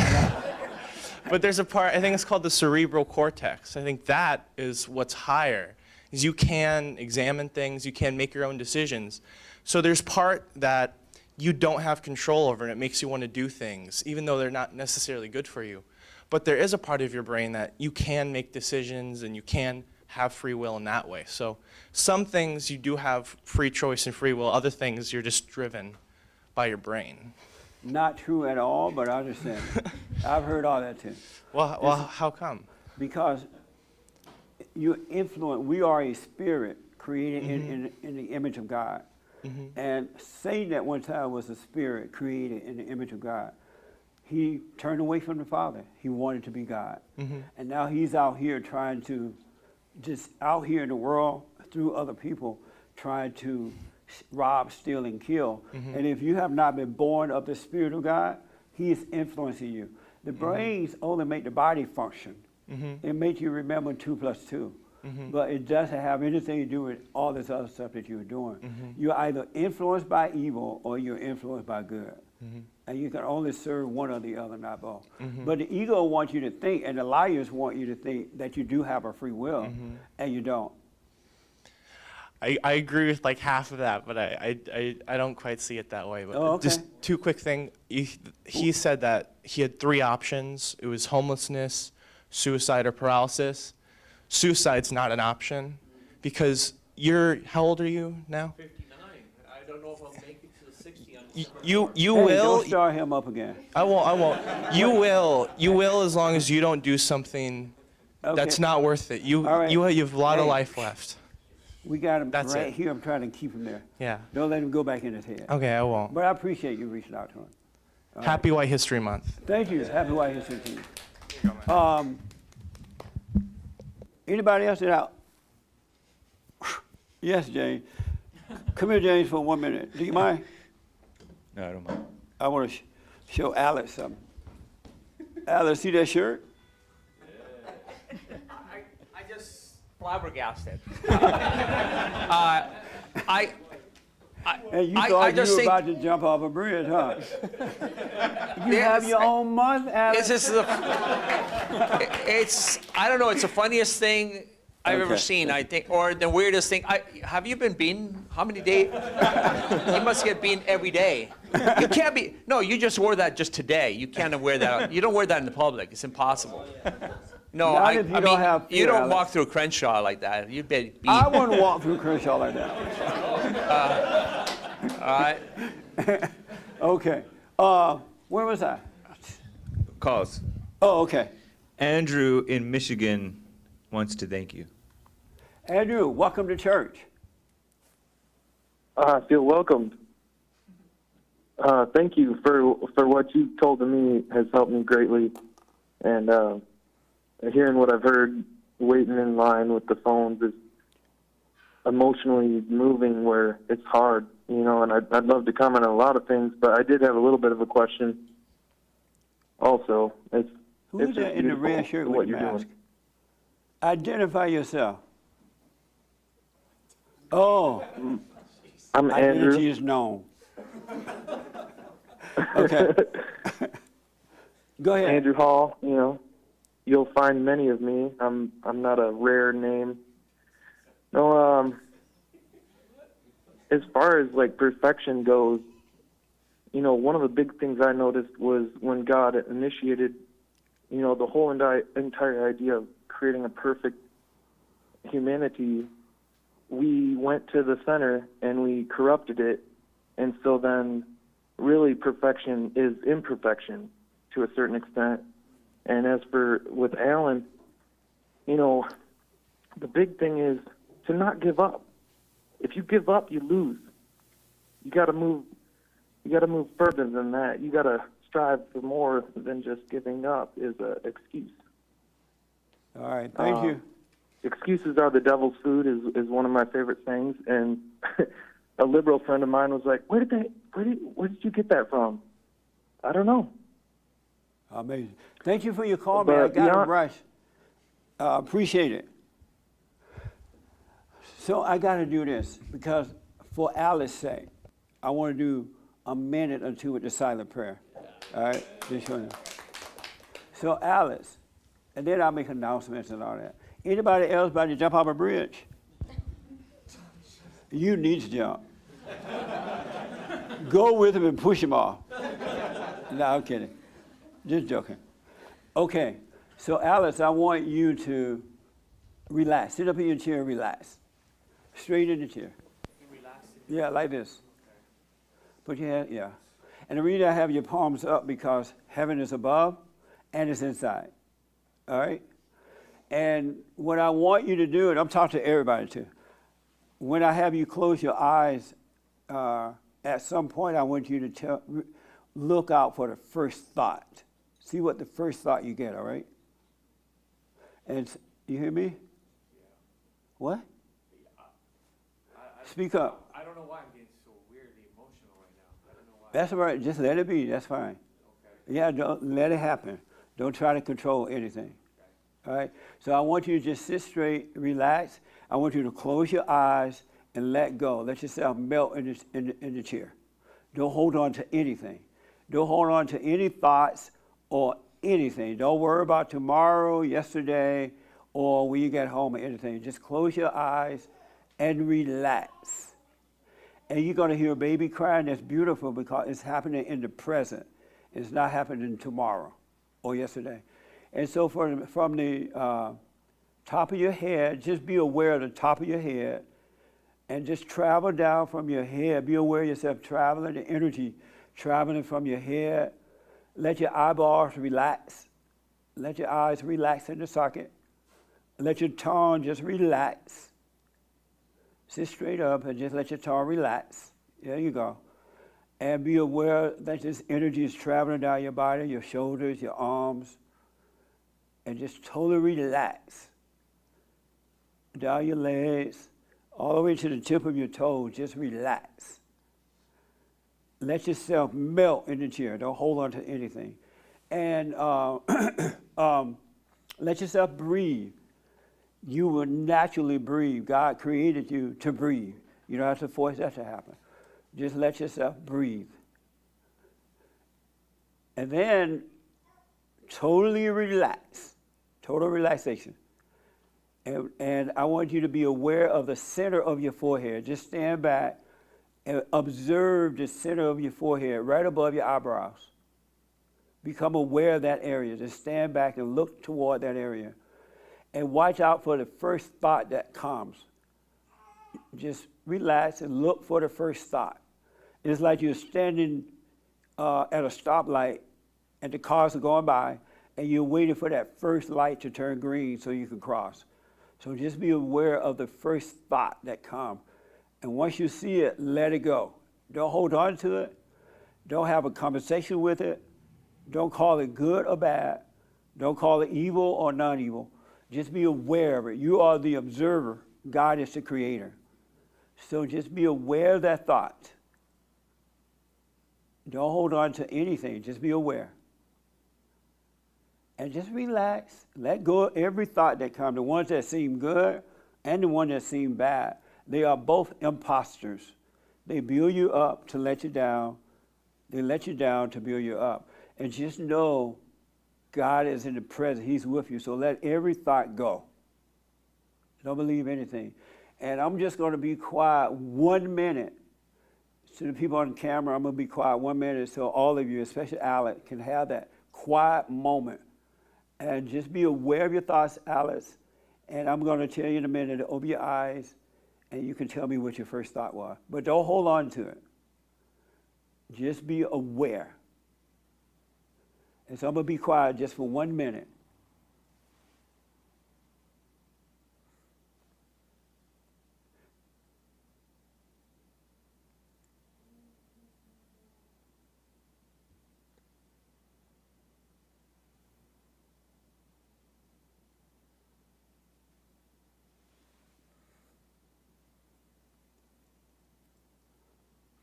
But there's a part. I think it's called the cerebral cortex. I think that is what's higher. Is you can examine things. You can make your own decisions. So there's part that you don't have control over, and it makes you want to do things, even though they're not necessarily good for you. But there is a part of your brain that you can make decisions, and you can have free will in that way. So some things you do have free choice and free will. Other things you're just driven by your brain. Not true at all, but I understand. I've heard all that too. Well, how come? Because you influence. We are a spirit created in the image of God. And Satan at one time was a spirit created in the image of God. He turned away from the Father. He wanted to be God. And now he's out here trying to, just out here in the world, through other people, trying to rob, steal, and kill. And if you have not been born of the Spirit of God, he is influencing you. The brains only make the body function. It makes you remember 2 + 2. But it doesn't have anything to do with all this other stuff that you're doing. You're either influenced by evil or you're influenced by good. And you can only serve one or the other, not both. But the ego wants you to think, and the liars want you to think that you do have a free will, and you don't. I agree with like half of that, but I don't quite see it that way. But Oh, okay. just 2 quick things. He said that he had 3 options. It was homelessness, suicide, or paralysis. Suicide's not an option because how old are you now? 59. I don't know if I'll make it to the 60 on You Hey, will. don't start him up again. I won't. You will as long as you don't do something that's not worth it. You All right. you have a lot of Hey. life left. We got him That's right it. here. I'm trying to keep him there. Yeah. Don't let him go back in his head. Okay, I won't. But I appreciate you reaching out to him. All right. Happy White History Month. Thank you. Happy White History to you. Anybody else out? Yes, James. Come here, James, for 1 minute. Do you mind? No, I don't mind. I want to show Alex something. Alex, see that shirt? I just flabbergasted. And you I thought you just were think- about to jump off a bridge, huh? You have your own month, Alex? It's just I don't know, it's the funniest thing I've ever Okay. seen, I think, or the weirdest thing. Have you been beaten? How many days? You must get beaten every day. You can't be, no, you just wore that just today. You can't wear that, you don't wear that in the public. It's impossible. No, Not I if you mean, don't have you fear, don't Alex. walk through Crenshaw like that. You'd be beaten. I wouldn't walk through Crenshaw like that. All right. Okay. Where was I? Calls. Oh, okay. Andrew in Michigan wants to thank you. Andrew, welcome to church. I feel welcomed. Thank you for what you told to me has helped me greatly, and hearing what I've heard, waiting in line with the phones is emotionally moving. Where it's hard, and I'd love to comment on a lot of things, but I did have a little bit of a question. Also, Who is that in the red shirt what with the you're mask? doing. Identify yourself. Oh. I'm Andrew. Identity is known. Okay. Go ahead. Andrew Hall. You'll find many of me. I'm not a rare name. No. As far as like perfection goes, one of the big things I noticed was when God initiated, the whole entire idea of creating a perfect humanity, we went to the center and we corrupted it. And so then really perfection is imperfection to a certain extent. And as for with Alan, you know, the big thing is to not give up. If you give up, you lose. You got to move. You got to move further than that. You got to strive for more than just giving up is an excuse. All right, thank you. Excuses are the devil's food is one of my favorite things. And a liberal friend of mine was like, where did you get that from? I don't know. Amazing. Thank you for your call, man. I got to rush. Appreciate it. So I got to do this because for Alice's sake, I want to do a minute or two with the silent prayer. All right? Just showing you. So Alice, and then I'll make announcements and all that. Anybody else about to jump off a bridge? You need to jump. Go with him and push him off. No, I'm kidding. Just joking. Okay, so Alice, I want you to relax. Sit up in your chair and relax. Straight in the chair. Yeah, like this. Put your hand, yeah. And the reason I have your palms up because heaven is above and it's inside. All right? And what I want you to do, and I'm talking to everybody too, when I have you close your eyes, at some point I want you to look out for the first thought. See what the first thought you get, all right? And you hear me? What? Speak up. I don't know why I'm getting so weirdly emotional right now. I don't know why. That's all right. Just let it be. That's fine. Okay. Yeah, don't let it happen. Don't try to control anything. Okay. All right? So I want you to just sit straight, relax. I want you to close your eyes and let go. Let yourself melt in the chair. Don't hold on to anything. Don't hold on to any thoughts or anything. Don't worry about tomorrow, yesterday, or when you get home or anything. Just close your eyes and relax. And you're going to hear a baby crying. That's beautiful because it's happening in the present. It's not happening tomorrow or yesterday. And so from the top of your head, just be aware of the top of your head and just travel down from your head. Be aware of yourself traveling, the energy traveling from your head. Let your eyeballs relax. Let your eyes relax in the socket. Let your tongue just relax. Sit straight up and just let your tongue relax. There you go. And be aware that this energy is traveling down your body, your shoulders, your arms, and just totally relax. Down your legs, all the way to the tip of your toes, just relax. Let yourself melt in the chair. Don't hold on to anything. And let yourself breathe. You will naturally breathe. God created you to breathe. You don't have to force that to happen. Just let yourself breathe. And then totally relax. Total relaxation. And I want you to be aware of the center of your forehead. Just stand back and observe the center of your forehead, right above your eyebrows. Become aware of that area. Just stand back and look toward that area. And watch out for the first thought that comes. Just relax and look for the first thought. It's like you're standing at a stoplight and the cars are going by and you're waiting for that first light to turn green so you can cross. So just be aware of the first thought that comes. And once you see it, let it go. Don't hold on to it. Don't have a conversation with it. Don't call it good or bad. Don't call it evil or non-evil. Just be aware of it. You are the observer. God is the creator. So just be aware of that thought. Don't hold on to anything. Just be aware. And just relax. Let go of every thought that comes. The ones that seem good and the ones that seem bad. They are both imposters. They build you up to let you down. They let you down to build you up. And just know God is in the present. He's with you. So let every thought go. Don't believe anything. And I'm just going to be quiet 1 minute. To the people on camera, I'm going to be quiet 1 minute so all of you, especially Alex, can have that quiet moment. And just be aware of your thoughts, Alex. And I'm going to tell you in a minute to open your eyes and you can tell me what your first thought was. But don't hold on to it. Just be aware. And so I'm going to be quiet just for 1 minute.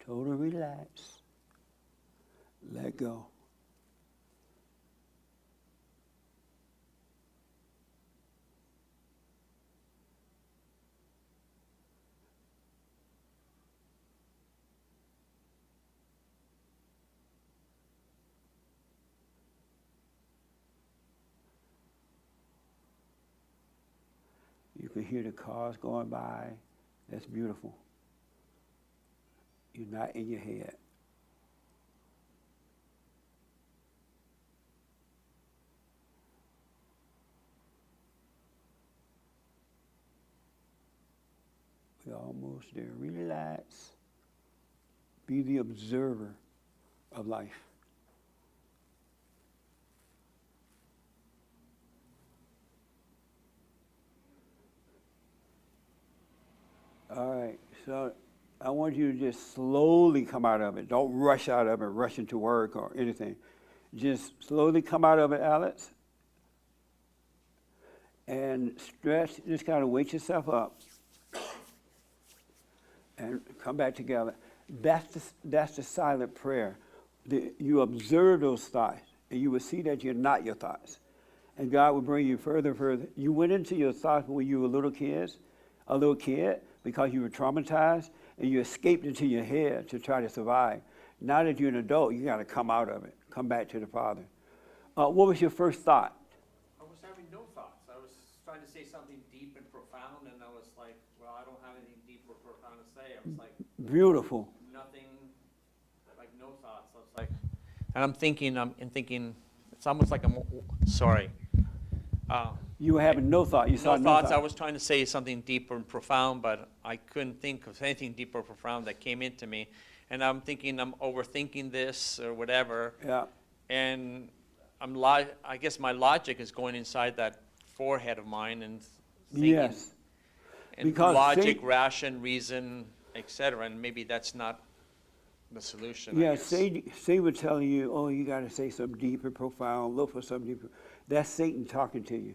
Total relax. Let go. You can hear the cars going by. That's beautiful. You're not in your head. We're almost there. Relax. Be the observer of life. All right, so I want you to just slowly come out of it. Don't rush out of it, rush into work or anything. Just slowly come out of it, Alex. And stretch, just kind of wake yourself up. And come back together. That's the silent prayer. You observe those thoughts, and you will see that you're not your thoughts. And God will bring you further and further. You went into your thoughts when you were a little kid, because you were traumatized, and you escaped into your head to try to survive. Now that you're an adult, you got to come out of it, come back to the Father. What was your first thought? I was having no thoughts. I was trying to say something deep and profound, and I was like, well, I don't have anything deep or profound to say. I was like, beautiful. Nothing, like no thoughts. I was like, and I'm thinking, it's almost like sorry. You were having no thought. You saw no thoughts. thought. I was trying to say something deeper and profound, but I couldn't think of anything deeper or profound that came into me. And I'm thinking I'm overthinking this or whatever. Yeah. And I guess my logic is going inside that forehead of mine and thinking. Yes. And Because logic, ration, reason, etc. And maybe that's not the solution. Yeah, Satan would tell you, oh, you got to say something deep and profound, look for something deeper. That's Satan talking to you.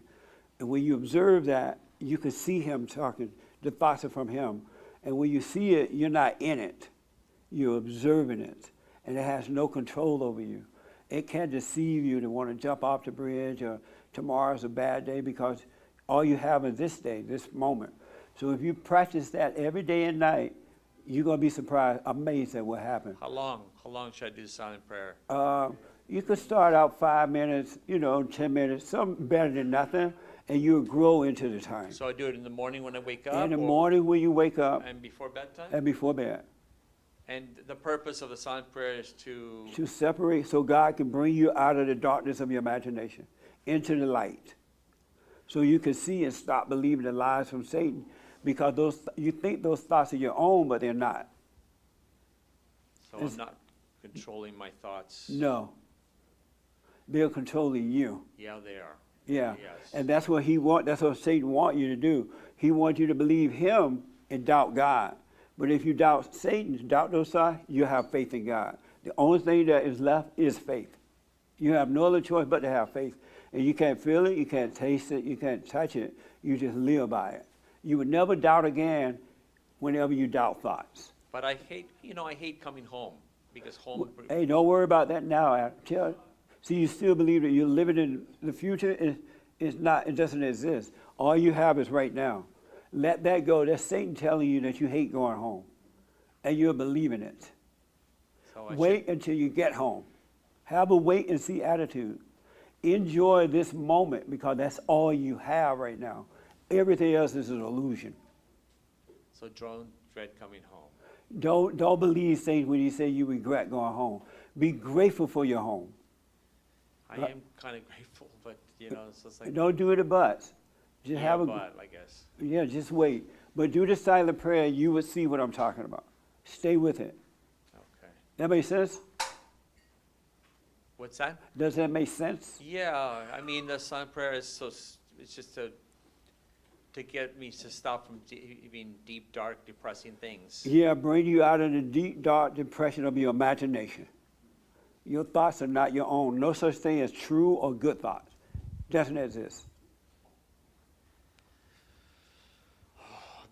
And when you observe that, you can see him talking. The thoughts are from him. And when you see it, you're not in it. You're observing it. And it has no control over you. It can't deceive you to want to jump off the bridge or tomorrow's a bad day, because all you have is this day, this moment. So if you practice that every day and night, you're going to be surprised, amazed at what happened. How long should I do the silent prayer? You could start out 5 minutes, 10 minutes, something better than nothing, and you'll grow into the time. So I do it in the morning when I wake up? In the morning when you wake up. And before bedtime? And before bed. And the purpose of the silent prayer is to separate, so God can bring you out of the darkness of your imagination into the light. So you can see and stop believing the lies from Satan, because you think those thoughts are your own, but they're not. So I'm not controlling my thoughts? No. They're controlling you. Yeah, they are. Yeah. Yes. And that's what that's what Satan wants you to do. He wants you to believe him and doubt God. But if you doubt Satan, doubt those thoughts, you have faith in God. The only thing that is left is faith. You have no other choice but to have faith. And you can't feel it, you can't taste it, you can't touch it. You just live by it. You would never doubt again whenever you doubt thoughts. But I hate coming home, because home... Hey, don't worry about that now. See, you still believe that you're living in the future. It doesn't exist. All you have is right now. Let that go. That's Satan telling you that you hate going home. And you're believing it. So wait until you get home. Have a wait and see attitude. Enjoy this moment, because that's all you have right now. Everything else is an illusion. So don't dread coming home. Don't believe Satan when he says you regret going home. Be grateful for your home. I am kind of grateful, but it's just like... Don't do it at buts. Just have but I guess. Yeah, just wait. But do the silent prayer, you will see what I'm talking about. Stay with it. Okay. That makes sense? What's that? Does that make sense? Yeah, I mean, the silent prayer is it's just to get me to stop from being deep, dark, depressing things. Yeah, bring you out of the deep, dark depression of your imagination. Your thoughts are not your own. No such thing as true or good thoughts. Doesn't exist.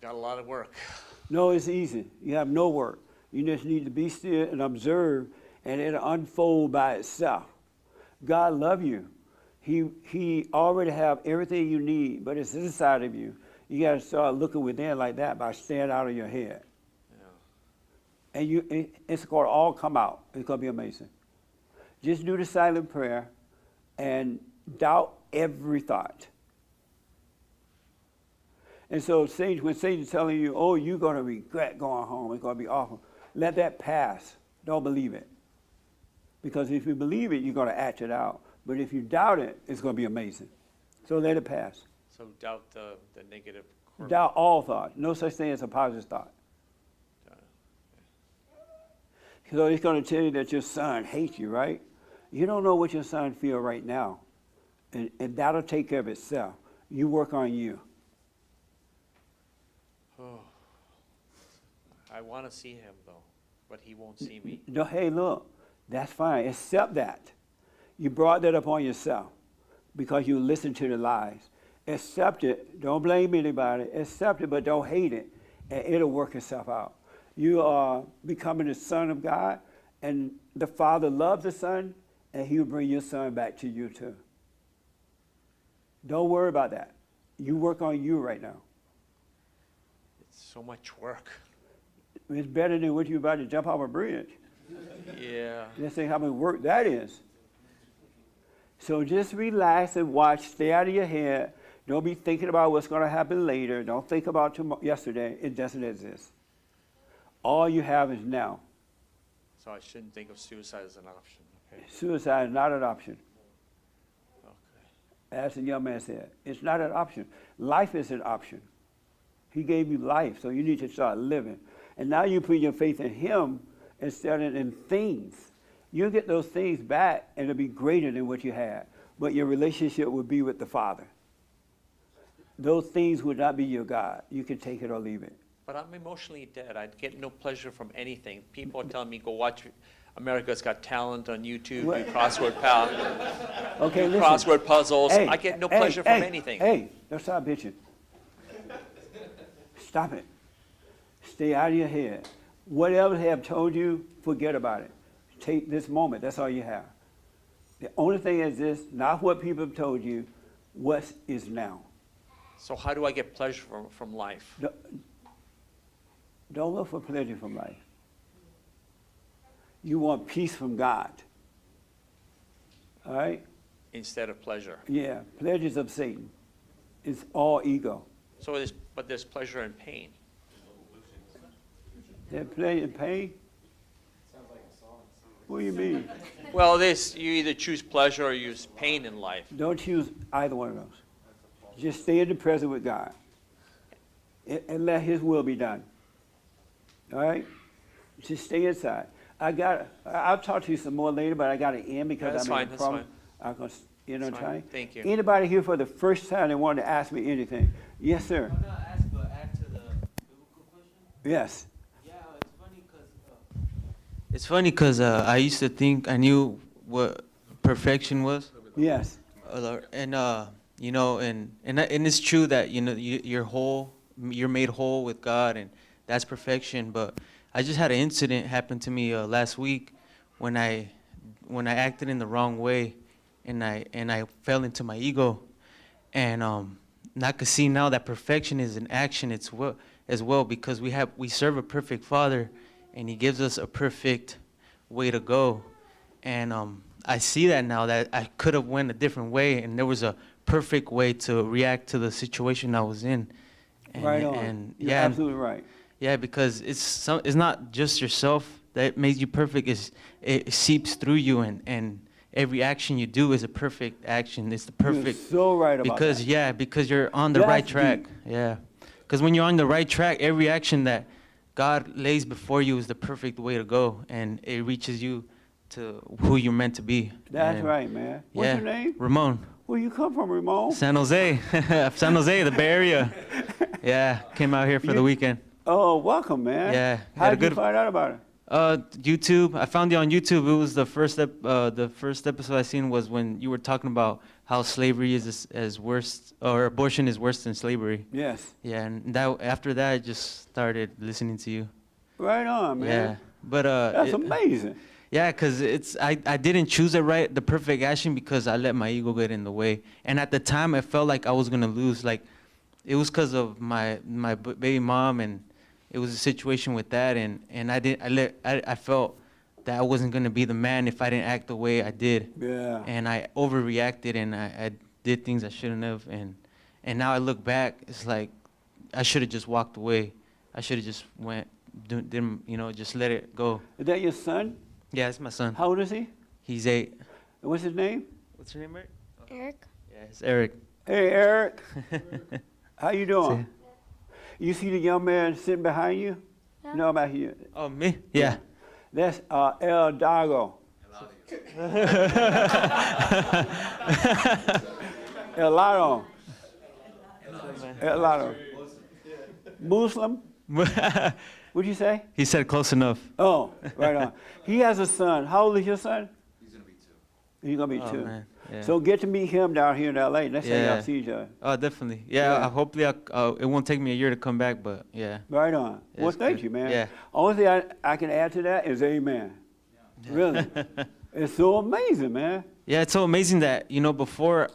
Got a lot of work. No, it's easy. You have no work. You just need to be still and observe, and it'll unfold by itself. God loves you. He already have everything you need, but it's inside of you. You got to start looking within like that by staying out of your head. Yeah. And it's going to all come out. It's going to be amazing. Just do the silent prayer and doubt every thought. And so when Satan's telling you, oh, you're going to regret going home, it's going to be awful, let that pass. Don't believe it. Because if you believe it, you're going to act it out. But if you doubt it, it's going to be amazing. So let it pass. So doubt the negative. Doubt all thoughts. No such thing as a positive thought. So it's going to tell you that your son hates you, right? You don't know what your son feels right now. And that'll take care of itself. You work on you. Oh. I want to see him, though, but he won't see me. No, hey, look, that's fine. Accept that. You brought that upon yourself because you listened to the lies. Accept it. Don't blame anybody. Accept it, but don't hate it, and it'll work itself out. You are becoming the son of God, and the Father loves the Son, and He will bring your son back to you too. Don't worry about that. You work on you right now. It's so much work. It's better than what you're about to jump off a bridge. Yeah. Let's see how much work that is. So just relax and watch. Stay out of your head. Don't be thinking about what's going to happen later. Don't think about yesterday. It doesn't exist. All you have is now. So I shouldn't think of suicide as an option. Okay. Suicide is not an option. As the young man said, it's not an option. Life is an option. He gave you life, so you need to start living. And now you put your faith in Him instead of in things. You'll get those things back, and it'll be greater than what you had. But your relationship will be with the Father. Those things would not be your God. You can take it or leave it. But I'm emotionally dead. I get no pleasure from anything. People are telling me, go watch America's Got Talent on YouTube, What? do crossword Okay, listen. crossword puzzles. Hey, I get no pleasure from anything. Hey, don't stop bitching. Stop it. Stay out of your head. Whatever they have told you, forget about it. Take this moment. That's all you have. The only thing is this, not what people have told you, what is now. So how do I get pleasure from life? Don't look for pleasure from life. You want peace from God. All right? Instead of pleasure. Yeah, pleasures of Satan. It's all ego. So there's pleasure and pain. There's pleasure and pain? What do you mean? Well, you either choose pleasure or use pain in life. Don't choose either one of those. Just stay in the present with God. And let His will be done. All right? Just stay inside. I'll talk to you some more later, but I got to end because That's I'm fine, in a that's problem. fine. I'm going to end on That's fine. time. Thank you. Anybody here for the first time that wanted to ask me anything? Yes, sir. I'm not ask, but add to the biblical question. Yes. Yeah, it's funny because I used to think I knew what perfection was. Yes. And you know, and it's true that you're whole, you're made whole with God, and that's perfection. But I just had an incident happen to me last week when I acted in the wrong way, and I fell into my ego, and I could see now that perfection is an action as well because we serve a perfect Father, and He gives us a perfect way to go, and I see that now that I could have went a different way, and there was a perfect way to react to the situation I was in. And, Right on. And You're yeah, absolutely right. Yeah, because it's not just yourself that makes you perfect. It seeps through you, and every action you do is a perfect action. It's the perfect. You're so right about because that. Yeah, because you're on the That's right track. deep. Yeah, because when you're on the right track, every action that God lays before you is the perfect way to go, and it reaches you to who you're meant to be. That's And right, man. What's your name? Ramon. Where you come from, Ramon? San Jose. San Jose, the Bay Area. Yeah, came out here for the weekend. Oh, welcome, man. Yeah. How did you find out about it? YouTube. I found you on YouTube. It was the first episode I seen was when you were talking about how slavery is as worse, or abortion is worse than slavery. Yes. Yeah, and after that, I just started listening to you. Right on, man. Yeah, but That's amazing. Yeah, cause I didn't choose the perfect action because I let my ego get in the way, and at the time I felt like I was gonna lose. Like, it was cause of my baby mom, and it was a situation with that, and I felt that I wasn't gonna be the man if I didn't act the way I did. Yeah. And I overreacted, and I did things I shouldn't have, and now I look back, it's like I should have just walked away. I should have just didn't just let it go. Is that your son? Yeah, it's my son. How old is he? He's 8. What's his name? What's your name, Eric? Eric. Yeah, it's Eric. Hey, Eric. How you doing? You see the young man sitting behind you? Yeah. No, about here. Oh, me? Yeah. That's El Dago. El Lado. El Lado. Muslim? What'd you say? He said close enough. Oh, right on. He has a son. How old is your son? He's going to be 2. He's going to be 2. Man. Yeah. So get to meet him down here in L.A. Next time Yeah. y'all see each other. Oh, definitely. Yeah, Yeah. hopefully it won't take me a year to come back, but yeah. Right on. Yeah, Well, it's thank good. you, man. Yeah. Only thing I can add to that is amen. Really. It's so amazing, man. Yeah, it's so amazing that, before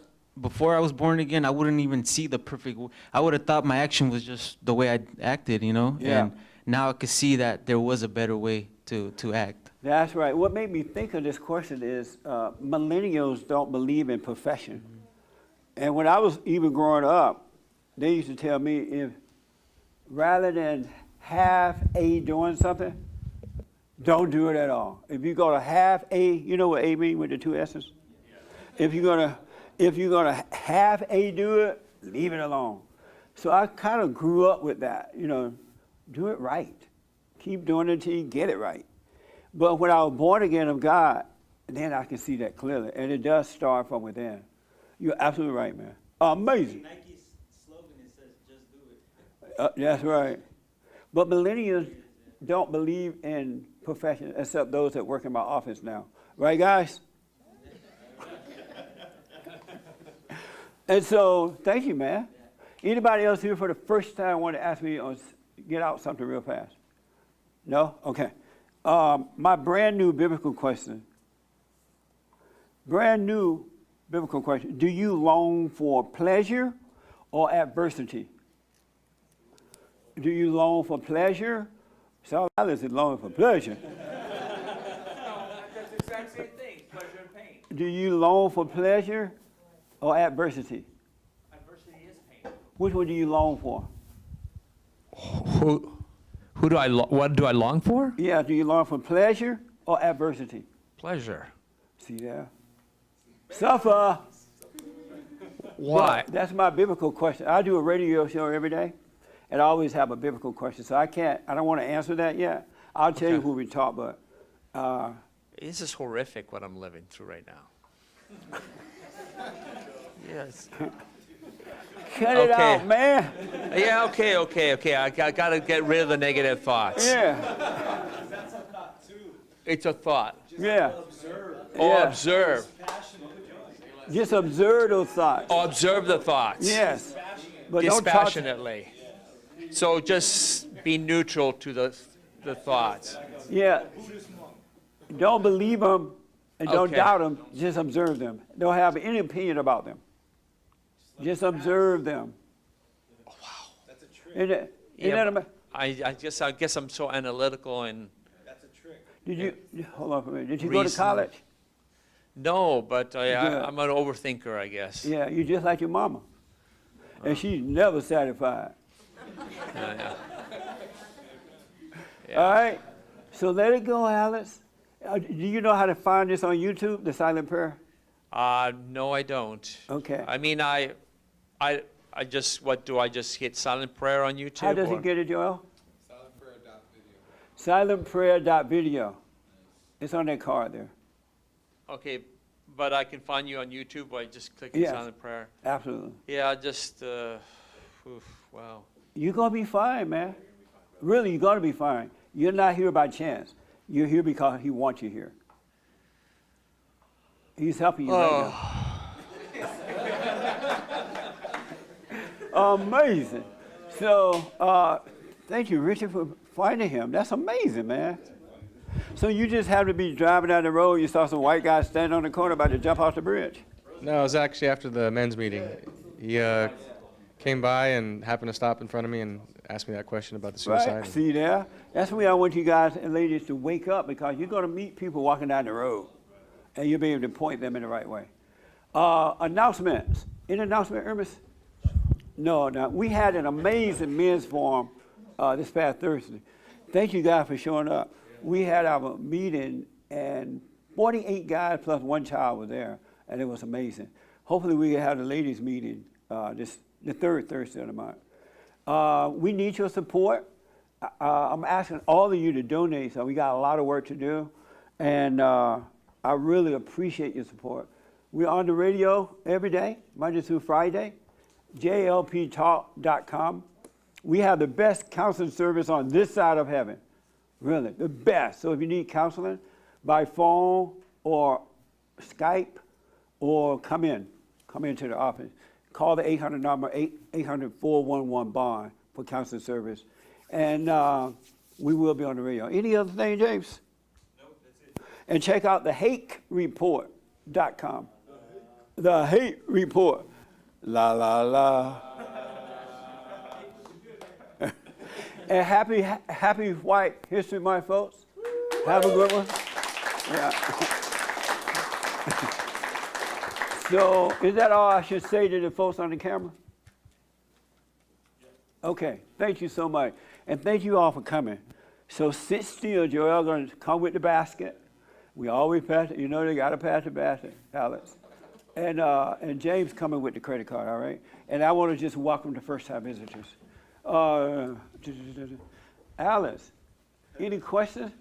I was born again, I wouldn't even see the perfect. I would have thought my action was just the way I acted, Yeah. And now I could see that there was a better way to act. That's right. What made me think of this question is millennials don't believe in perfection. And when I was even growing up, they used to tell me if rather than half A doing something, don't do it at all. If you go to half A, you know what A means with the 2 S's? If you're gonna half A do it, leave it alone. So I kind of grew up with that, do it right. Keep doing it until you get it right. But when I was born again of God, then I can see that clearly. And it does start from within. You're absolutely right, man. Amazing. Nike's slogan, it says, just do it. That's right. But millennials don't believe in perfection except those that work in my office now. Right, guys? And so, thank you, man. Anybody else here for the first time want to ask me or get out something real fast? No? Okay. My brand new biblical question. Do you long for pleasure or adversity? Do you long for pleasure? Some others is longing for pleasure. That's the exact same thing, pleasure and pain. Do you long for pleasure or adversity? Adversity is pain. Which one do you long for? What do I long for? Yeah, do you long for pleasure or adversity? Pleasure. See there? Suffer. Why? Well, that's my biblical question. I do a radio show every day, and I always have a biblical question. So I don't want to answer that yet. I'll tell you who we talk, but. This is horrific what I'm living through right now. Yes. Cut it out, man. Yeah, okay. I got to get rid of the negative thoughts. Yeah. It's a thought. Yeah. Oh, Yeah. observe. Just observe those thoughts. Oh, observe the thoughts. Yes. But don't talk. Dispassionately. So just be neutral to the thoughts. Yeah. Don't believe them and don't Okay. doubt them. Just observe them. Don't have any opinion about them. Just observe them. Oh, wow. That's a trick. I guess I'm so analytical and. That's a trick. Hold on for a minute. Did you go to college? No, but Good. I'm an overthinker, I guess. Yeah, you're just like your mama. And she's never satisfied. Yeah. All right? So let it go, Alex. Do you know how to find this on YouTube, the silent prayer? No, I don't. Okay. I mean, I just, what do I just hit silent prayer on YouTube? How does or? he get it, Joel? Silentprayer.video. Silentprayer.video. It's on that card there. Okay, but I can find you on YouTube by just clicking Yes, silent prayer. absolutely. Yeah, I just, wow. You're going to be fine, man. Really, you're going to be fine. You're not here by chance. You're here because he wants you here. He's helping you right now. Amazing. So, thank you, Richard, for finding him. That's amazing, man. So you just happen to be driving down the road, you saw some white guy standing on the corner about to jump off the bridge. No, it was actually after the men's meeting. He came by and happened to stop in front of me and asked me that question about the suicide. Right, see there? That's why I want you guys and ladies to wake up, because you're going to meet people walking down the road, and you'll be able to point them in the right way. Announcements. Any announcement, Ernest? No. We had an amazing men's forum this past Thursday. Thank you guys for showing up. We had our meeting, and 48 guys plus one child were there, and it was amazing. Hopefully we can have the ladies' meeting the third Thursday of the month. We need your support. I'm asking all of you to donate, so we got a lot of work to do, and I really appreciate your support. We're on the radio every day, Monday through Friday, jlptalk.com. We have the best counseling service on this side of heaven. Really, the best. So if you need counseling by phone or Skype, or come into the office, call the 800 number, 800-411-BOND for counseling service. And we will be on the radio. Any other thing, James? Nope, that's it. And check out thehatereport.com. The Hate Report. La, la, la. And happy White History Month, folks. Have a good one. Yeah. So, is that all I should say to the folks on the camera? Okay, thank you so much. And thank you all for coming. So sit still, Joel's going to come with the basket. We always pass it. You know they got to pass the basket, Alex. And James coming with the credit card, all right? And I want to just welcome the first-time visitors. Alice, any questions?